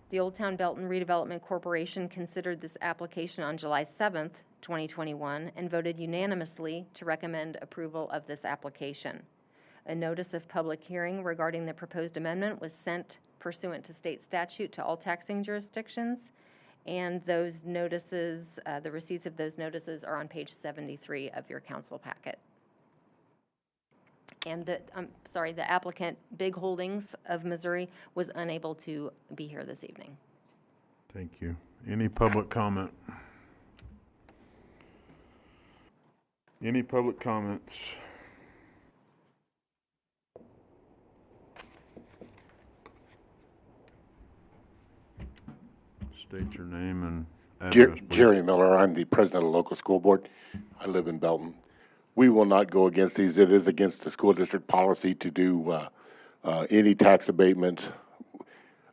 The Old Town Belton Redevelopment Corporation considered this application on July 7th, 2021, and voted unanimously to recommend approval of this application. A notice of public hearing regarding the proposed amendment was sent pursuant to state statute to all taxing jurisdictions, and those notices, the receipts of those notices are on page 73 of your council packet. And the applicant, Big Holdings of Missouri, was unable to be here this evening. Thank you. Any public comment? Any public comments? State your name and address, please. Jerry Miller, I'm the president of the local school board. I live in Belton. We will not go against these. It is against the school district policy to do any tax abatement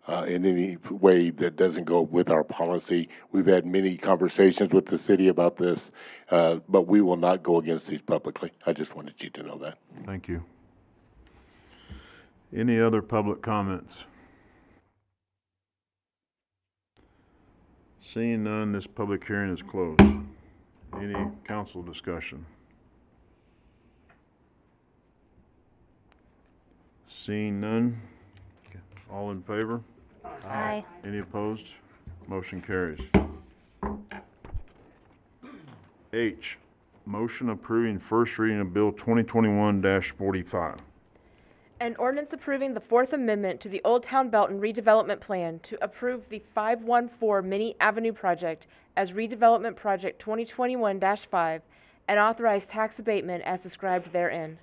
in any way that doesn't go with our policy. We've had many conversations with the city about this, but we will not go against these publicly. I just wanted you to know that. Thank you. Any other public comments? Seeing none, this public hearing is closed. Any council discussion? Seeing none, all in favor? Aye. Any opposed? Motion carries. H, motion approving first reading of Bill 2021-45. An ordinance approving the Fourth Amendment to the Old Town Belton redevelopment plan to approve the 514 Minnie Avenue project as redevelopment project 2021-5 and authorize tax abatement as described therein.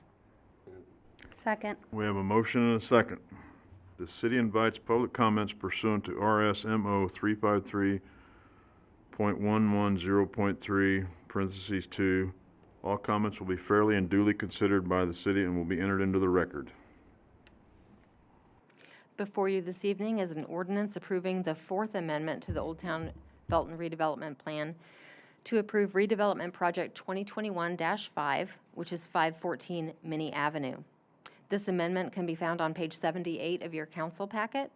Second. We have a motion and a second. The city invites public comments pursuant to RSMO 353.110.3, parentheses 2, all comments will be fairly and duly considered by the city and will be entered into the record. Before you this evening is an ordinance approving the Fourth Amendment to the Old Town Belton redevelopment plan to approve redevelopment project 2021-5, which is 514 Minnie Avenue. This amendment can be found on page 78 of your council packet.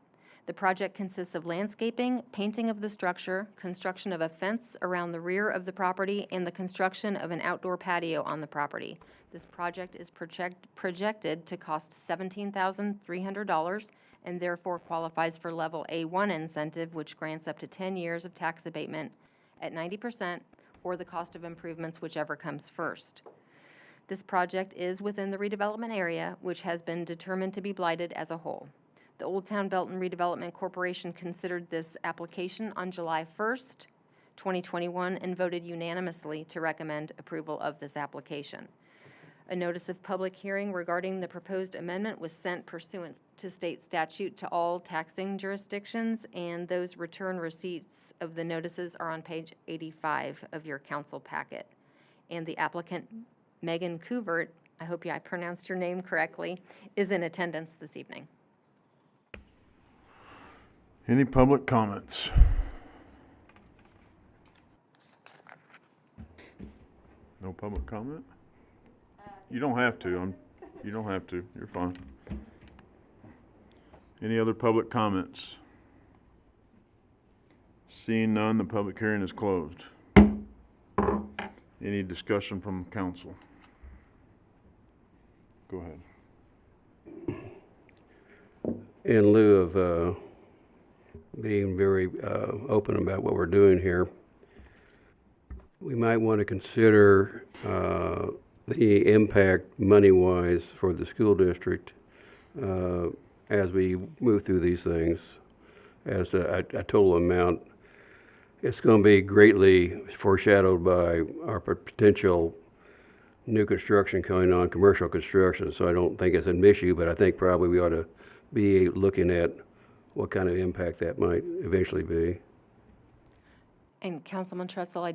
The project consists of landscaping, painting of the structure, construction of a fence around the rear of the property, and the construction of an outdoor patio on the property. This project is projected to cost $17,300 and therefore qualifies for Level A1 incentive, which grants up to 10 years of tax abatement at 90% or the cost of improvements, whichever comes first. This project is within the redevelopment area, which has been determined to be blighted as a whole. The Old Town Belton Redevelopment Corporation considered this application on July 1st, 2021, and voted unanimously to recommend approval of this application. A notice of public hearing regarding the proposed amendment was sent pursuant to state statute to all taxing jurisdictions, and those return receipts of the notices are on page 85 of your council packet. And the applicant, Megan Couvert, I hope I pronounced your name correctly, is in attendance this evening. Any public comments? No public comment? You don't have to. You don't have to. You're fine. Any other public comments? Seeing none, the public hearing is closed. Any discussion from council? Go ahead. In lieu of being very open about what we're doing here, we might want to consider the impact money-wise for the school district as we move through these things as a total amount. It's going to be greatly foreshadowed by our potential new construction coming on, commercial construction, so I don't think it's an issue, but I think probably we ought to be looking at what kind of impact that might eventually be. And Councilman Trutzel, I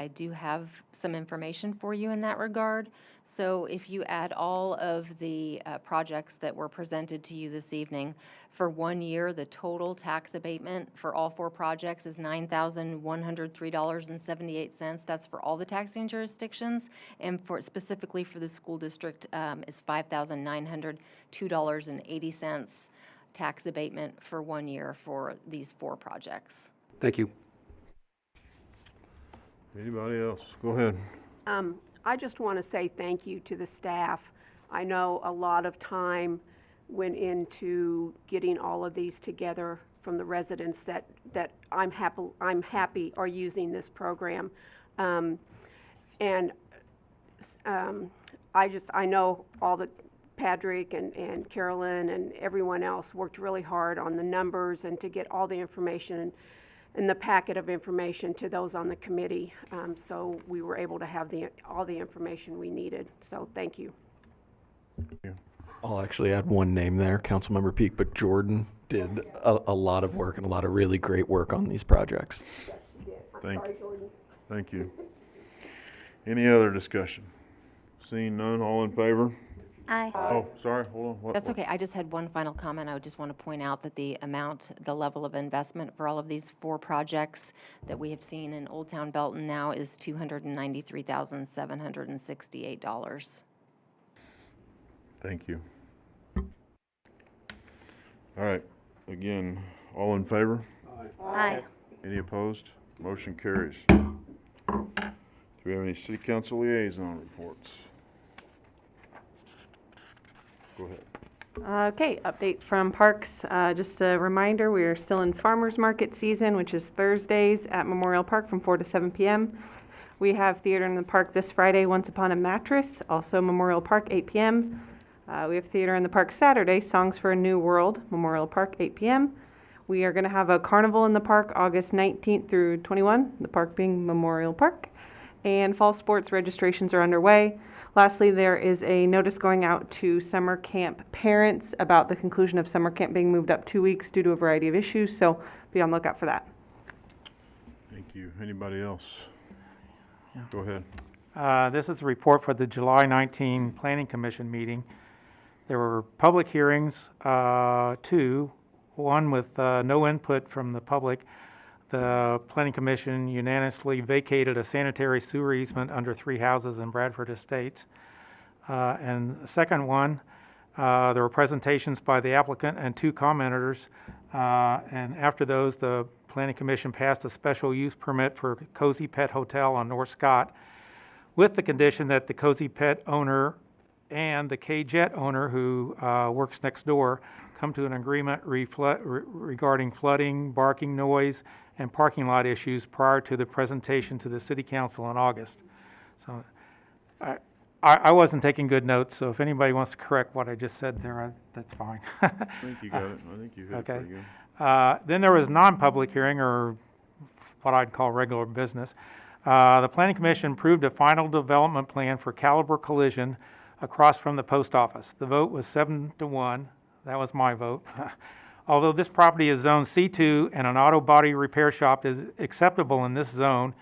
do have some information for you in that regard. So if you add all of the projects that were presented to you this evening, for 1 year, the total tax abatement for all 4 projects is $9,103.78. That's for all the taxing jurisdictions, and specifically for the school district, is $5,902.80 tax abatement for 1 year for these 4 projects. Thank you. Anybody else? Go ahead. I just want to say thank you to the staff. I know a lot of time went into getting all of these together from the residents that I'm happy are using this program. I know all the Patrick and Carolyn and everyone else worked really hard on the numbers and to get all the information and the packet of information to those on the committee, so we were able to have all the information we needed. So thank you. I'll actually add one name there, Councilmember Peak, but Jordan did a lot of work and a lot of really great work on these projects. Yes, she did. Sorry, Jordan. Thank you. Any other discussion? Seeing none, all in favor? Aye. Oh, sorry, hold on. That's okay. I just had one final comment. I would just want to point out that the level of investment for all of these 4 projects that we have seen in Old Town Belton now is $293,768. Thank you. All right, again, all in favor? Aye. Any opposed? Motion carries. Do we have any city council liaison reports? Go ahead. Okay, update from Parks. Just a reminder, we are still in farmers market season, which is Thursdays at Memorial Park from 4 to 7 p.m. We have theater in the park this Friday, Once Upon a Mattress, also Memorial Park, 8 p.m. We have theater in the park Saturday, Songs for a New World, Memorial Park, 8 p.m. We are going to have a carnival in the park August 19th through 21, the park being Memorial Park. And fall sports registrations are underway. Lastly, there is a notice going out to summer camp parents about the conclusion of summer camp being moved up 2 weeks due to a variety of issues, so be on the lookout for that. Thank you. Anybody else? Go ahead. This is a report for the July 19 Planning Commission meeting. There were public hearings, two, one with no input from the public. The Planning Commission unanimously vacated a sanitary sewer easement under 3 houses in Bradford Estates. And the second one, there were presentations by the applicant and 2 commenters. And after those, the Planning Commission passed a special use permit for Cozy Pet Hotel on North Scott, with the condition that the Cozy Pet owner and the K-Jet owner, who works next door, come to an agreement regarding flooding, barking noise, and parking lot issues prior to the presentation to the City Council in August. So I wasn't taking good notes, so if anybody wants to correct what I just said there, that's fine. I think you got it. I think you hit it pretty good. Then there was non-public hearing, or what I'd call regular business. The Planning Commission approved a final development plan for Caliber Collision across from the post office. The vote was 7-1. That was my vote. Although this property is zone C2 and an auto body repair shop is acceptable in this zone,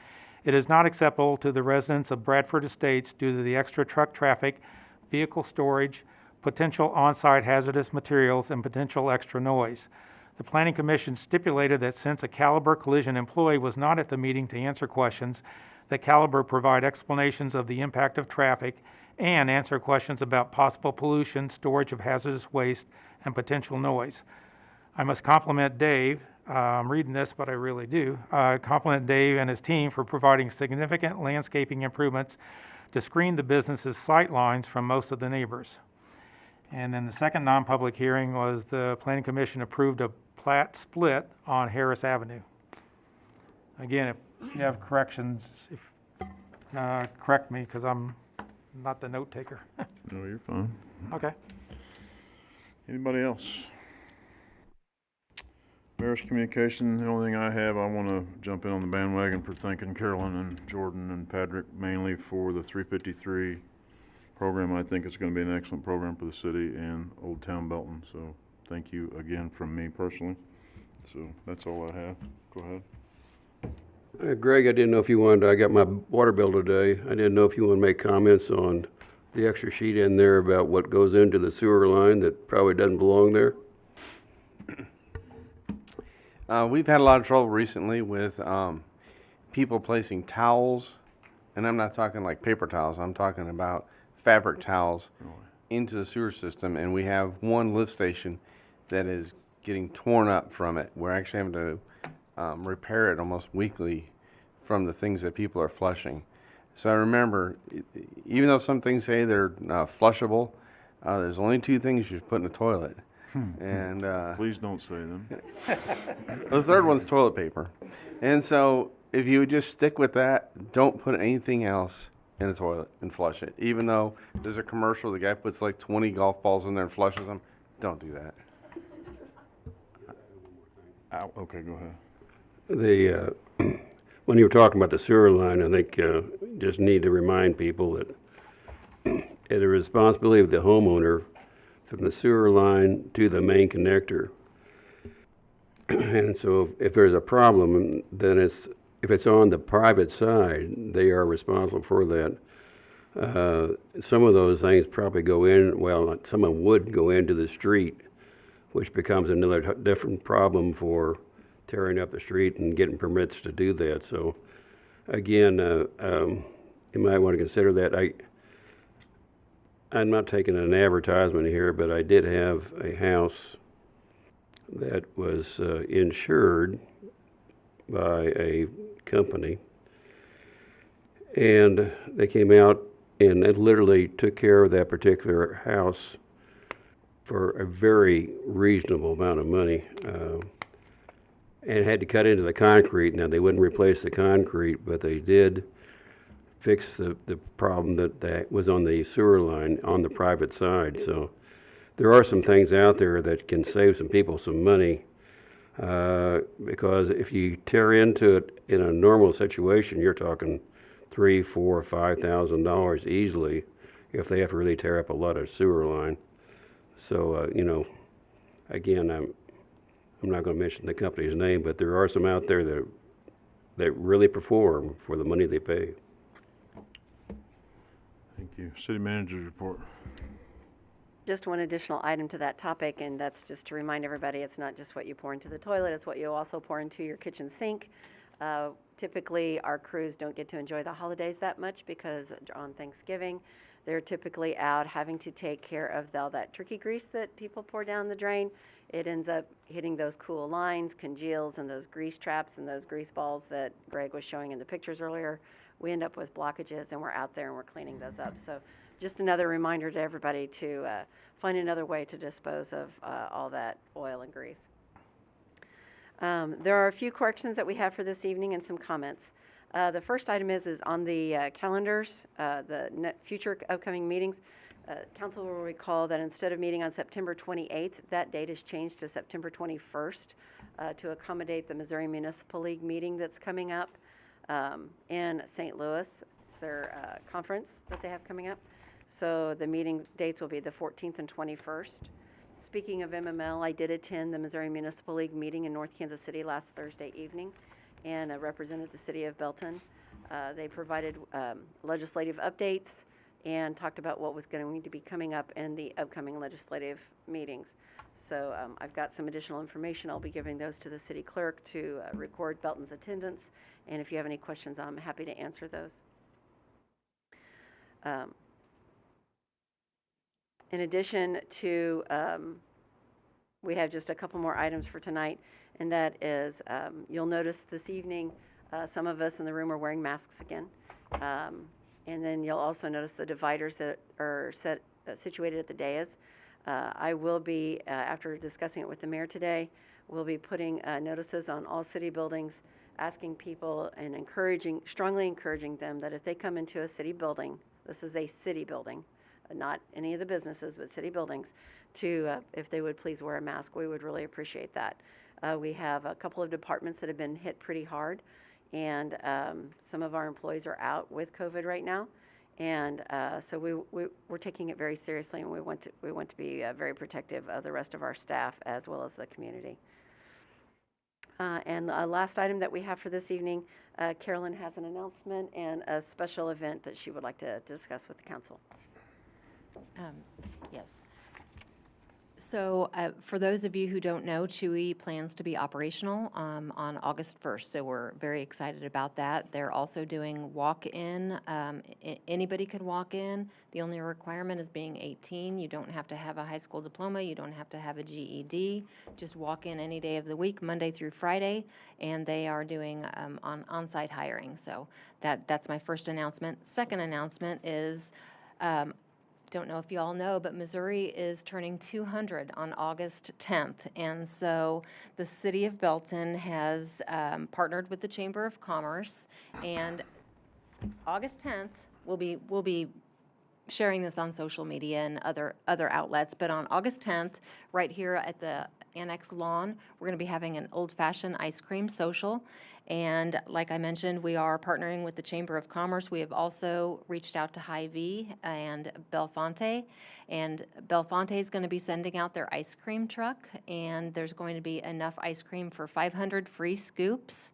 it is not acceptable to the residents of Bradford Estates due to the extra truck traffic, vehicle storage, potential on-site hazardous materials, and potential extra noise. The Planning Commission stipulated that since a Caliber Collision employee was not at the meeting to answer questions, that Caliber provide explanations of the impact of traffic and answer questions about possible pollution, storage of hazardous waste, and potential noise. I must compliment Dave. I'm reading this, but I really do. Compliment Dave and his team for providing significant landscaping improvements to screen the business's sight lines from most of the neighbors. And then the second non-public hearing was the Planning Commission approved a plat split on Harris Avenue. Again, if you have corrections, correct me, because I'm not the note taker. No, you're fine. Okay. Anybody else? Mayor's communication, the only thing I have, I want to jump in on the bandwagon for thanking Carolyn and Jordan and Patrick mainly for the 353 program. I think it's going to be an excellent program for the city and Old Town Belton. So thank you again from me personally. So that's all I have. Go ahead. Greg, I didn't know if you wanted, I got my water bill today. I didn't know if you want to make comments on the extra sheet in there about what goes into the sewer line that probably doesn't belong there. We've had a lot of trouble recently with people placing towels, and I'm not talking like paper towels, I'm talking about fabric towels into the sewer system, and we have one lift station that is getting torn up from it. We're actually having to repair it almost weekly from the things that people are flushing. So I remember, even though some things say they're flushable, there's only 2 things you should put in a toilet. And please don't say them. The third one's toilet paper. And so if you would just stick with that, don't put anything else in a toilet and flush it. Even though there's a commercial, the guy puts like 20 golf balls in there and flushes them. Don't do that. Okay, go ahead. When you were talking about the sewer line, I think just need to remind people that it's the responsibility of the homeowner from the sewer line to the main connector. And so if there's a problem, then if it's on the private side, they are responsible for that. Some of those things probably go in, well, some of them would go into the street, which becomes another different problem for tearing up the street and getting permits to do that. So again, you might want to consider that. I'm not taking an advertisement here, but I did have a house that was insured by a company, and they came out and it literally took care of that particular house for a very reasonable amount of money, and had to cut into the concrete. Now, they wouldn't replace the concrete, but they did fix the problem that was on the sewer line on the private side. So there are some things out there that can save some people some money, because if you tear into it in a normal situation, you're talking $3,000, $4,000, or $5,000 easily if they have to really tear up a lot of sewer line. So again, I'm not going to mention the company's name, but there are some out there that really perform for the money they pay. you. City Manager's report. Just one additional item to that topic, and that's just to remind everybody, it's not just what you pour into the toilet, it's what you also pour into your kitchen sink. Typically, our crews don't get to enjoy the holidays that much because on Thanksgiving, they're typically out having to take care of all that turkey grease that people pour down the drain. It ends up hitting those cool lines, congeals, and those grease traps and those grease balls that Greg was showing in the pictures earlier. We end up with blockages, and we're out there and we're cleaning those up. So just another reminder to everybody to find another way to dispose of all that oil and grease. There are a few corrections that we have for this evening and some comments. The first item is on the calendars, the future upcoming meetings. Council will recall that instead of meeting on September 28th, that date is changed to September 21st to accommodate the Missouri Municipal League meeting that's coming up in St. Louis. It's their conference that they have coming up. So the meeting dates will be the 14th and 21st. Speaking of MML, I did attend the Missouri Municipal League meeting in North Kansas City last Thursday evening and represented the city of Belton. They provided legislative updates and talked about what was going to be coming up in the upcoming legislative meetings. So I've got some additional information. I'll be giving those to the city clerk to record Belton's attendance. And if you have any questions, I'm happy to answer those. In addition to, we have just a couple more items for tonight, and that is, you'll notice this evening, some of us in the room are wearing masks again. And then you'll also notice the dividers that are situated at the dais. I will be, after discussing it with the mayor today, we'll be putting notices on all city buildings, asking people and strongly encouraging them that if they come into a city building, this is a city building, not any of the businesses, but city buildings, to, if they would please wear a mask. We would really appreciate that. We have a couple of departments that have been hit pretty hard, and some of our employees are out with COVID right now. And so we're taking it very seriously, and we want to be very protective of the rest of our staff as well as the community. And the last item that we have for this evening, Carolyn has an announcement and a special event that she would like to discuss with the council. Yes. So for those of you who don't know, Chewy plans to be operational on August 1st, so we're very excited about that. They're also doing walk-in. Anybody could walk in. The only requirement is being 18. You don't have to have a high school diploma. You don't have to have a GED. Just walk in any day of the week, Monday through Friday, and they are doing on-site hiring. So that's my first announcement. Second announcement is don't know if you all know, but Missouri is turning 200 on August 10th. And so the city of Belton has partnered with the Chamber of Commerce, and August 10th, we'll be sharing this on social media and other outlets, but on August 10th, right here at the Annex lawn, we're going to be having an old-fashioned ice cream social. And like I mentioned, we are partnering with the Chamber of Commerce. We have also reached out to Hy-Vee and Belfonte. And Belfonte is going to be sending out their ice cream truck, and there's going to be enough ice cream for 500 free scoops.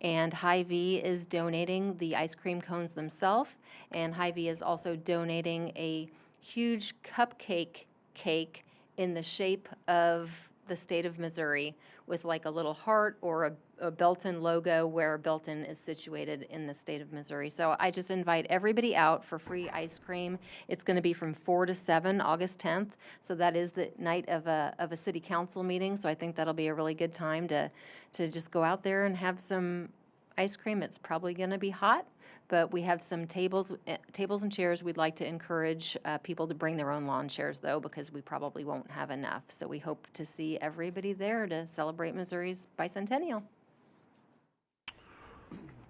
And Hy-Vee is donating the ice cream cones themselves. And Hy-Vee is also donating a huge cupcake cake in the shape of the state of Missouri with like a little heart or a Belton logo where Belton is situated in the state of Missouri. So I just invite everybody out for free ice cream. It's going to be from 4 to 7, August 10th. So that is the night of a city council meeting. So I think that'll be a really good time to just go out there and have some ice cream. It's probably going to be hot, but we have some tables and chairs. We'd like to encourage people to bring their own lawn chairs, though, because we probably won't have enough. So we hope to see everybody there to celebrate Missouri's bicentennial.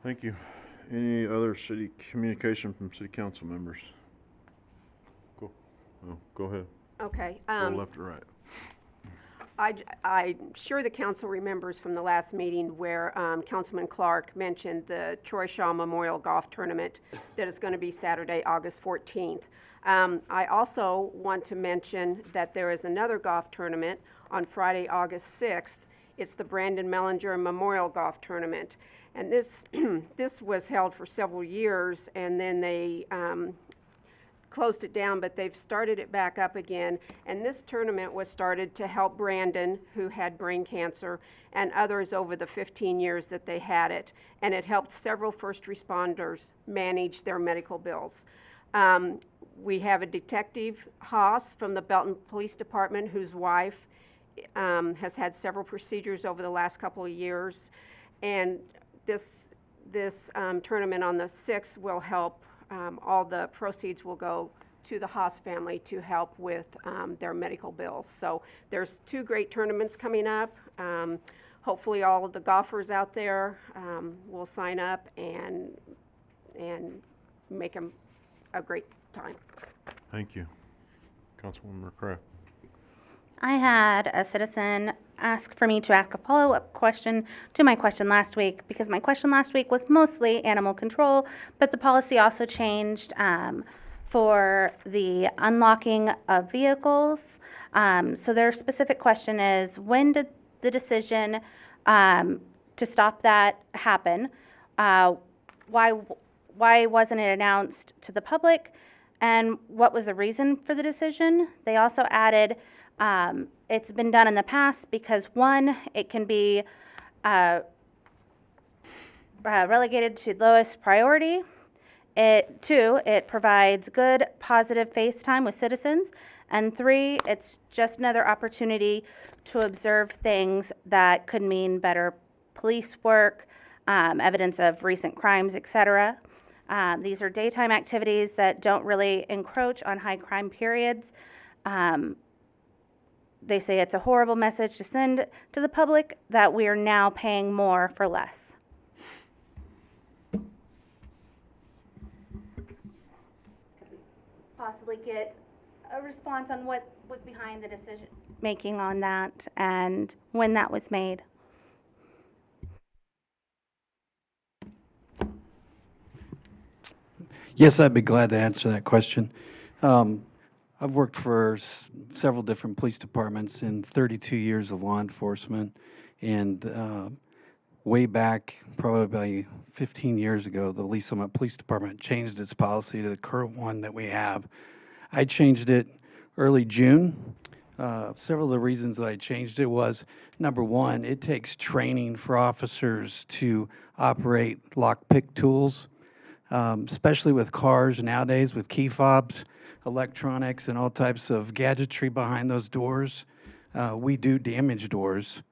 Thank you. Any other city communication from city council members? Go ahead. Okay. Go left or right. I'm sure the council remembers from the last meeting where Councilman Clark mentioned the Troy Shaw Memorial Golf Tournament that is going to be Saturday, August 14th. I also want to mention that there is another golf tournament on Friday, August 6th. It's the Brandon Mellinger Memorial Golf Tournament. And this was held for several years, and then they closed it down, but they've started it back up again. And this tournament was started to help Brandon, who had brain cancer, and others over the 15 years that they had it. And it helped several first responders manage their medical bills. We have a detective, Haas, from the Belton Police Department, whose wife has had several procedures over the last couple of years. And this tournament on the 6th will help. All the proceeds will go to the Haas family to help with their medical bills. So there's 2 great tournaments coming up. Hopefully all of the golfers out there will sign up and make them a great time. Thank you. Councilwoman McCraft. I had a citizen ask for me to ask a follow-up question to my question last week, because my question last week was mostly animal control, but the policy also changed for the unlocking of vehicles. So their specific question is, when did the decision to stop that happen? Why wasn't it announced to the public? And what was the reason for the decision? They also added, it's been done in the past because, 1, it can be relegated to lowest priority. 2, it provides good, positive face time with citizens. And 3, it's just another opportunity to observe things that could mean better police work, evidence of recent crimes, etc. These are daytime activities that don't really encroach on high crime periods. They say it's a horrible message to send to the public that we are now paying more for less. Possibly get a response on what was behind the decision making on that and when that was made. Yes, I'd be glad to answer that question. I've worked for several different police departments in 32 years of law enforcement, and way back, probably 15 years ago, the Lee Summit Police Department changed its policy to the current one that we have. I changed it early June. Several of the reasons that I changed it was, number 1, it takes training for officers to operate lockpick tools. Especially with cars nowadays, with key fobs, electronics, and all types of gadgetry behind those doors. We do damage doors,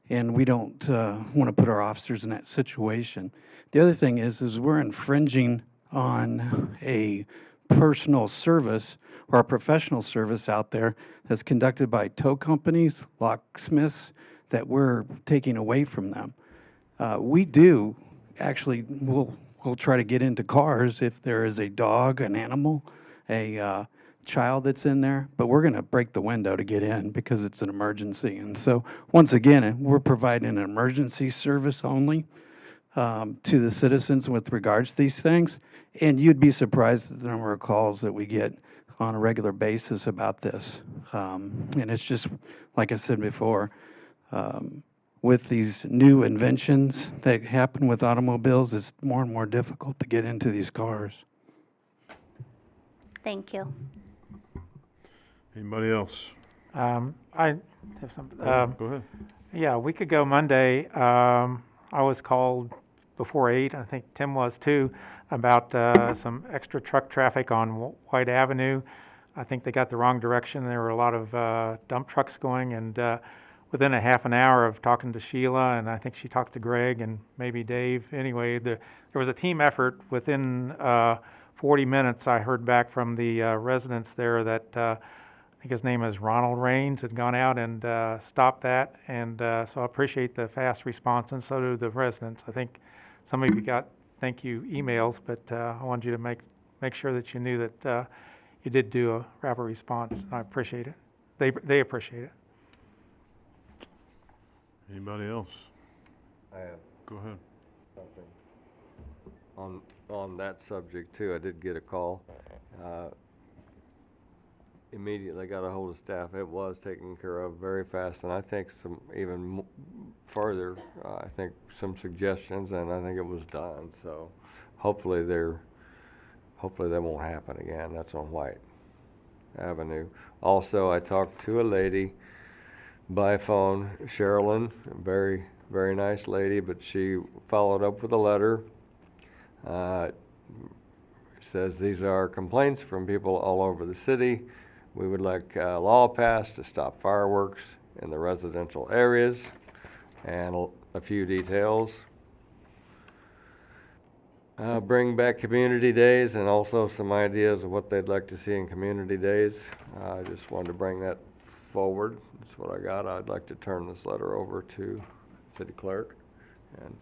and we don't want to put our officers in that situation. The other thing is we're infringing on a personal service or a professional service out there that's conducted by tow companies, locksmiths, that we're taking away from them. We do actually, we'll try to get into cars if there is a dog, an animal, a child that's in there, but we're going to break the window to get in because it's an emergency. And so, once again, we're providing an emergency service only to the citizens with regards to these things. And you'd be surprised at the number of calls that we get on a regular basis about this. And it's just, like I said before, with these new inventions that happen with automobiles, it's more and more difficult to get into these cars. Thank you. Anybody else? I have something. Go ahead. Yeah, a week ago Monday, I was called before 8, I think Tim was too, about some extra truck traffic on White Avenue. I think they got the wrong direction. There were a lot of dump trucks going, and within a half an hour of talking to Sheila, and I think she talked to Greg and maybe Dave. Anyway, there was a team effort. Within 40 minutes, I heard back from the residents there that I think his name is Ronald Raines, had gone out and stopped that. And so I appreciate the fast response, and so do the residents. I think some of you got thank you emails, but I wanted you to make sure that you knew that you did do a rapid response. And I appreciate it. They appreciate it. Anybody else? I have Go ahead. something. On that subject too, I did get a call. Immediately got a hold of staff. It was taken care of very fast, and I think some even further, I think some suggestions, and I think it was done. So hopefully hopefully that won't happen again. That's on White Avenue. Also, I talked to a lady by phone, Sherilyn, a very, very nice lady, but she followed up with a letter. Says these are complaints from people all over the city. We would like a law passed to stop fireworks in the residential areas, and a few details. Bring back community days and also some ideas of what they'd like to see in community days. I just wanted to bring that forward. That's what I got. I'd like to turn this letter over to city clerk. And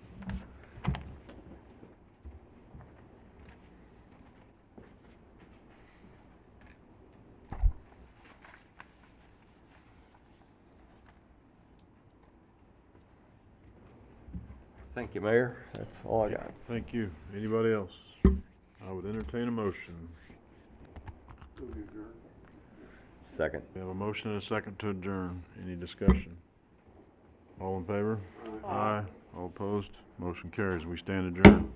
thank you, Mayor. That's all I got. Thank you. Anybody else? I would entertain a motion. Second. We have a motion and a second to adjourn. Any discussion? All in favor? Aye. All opposed? Motion carries. We stand adjourned.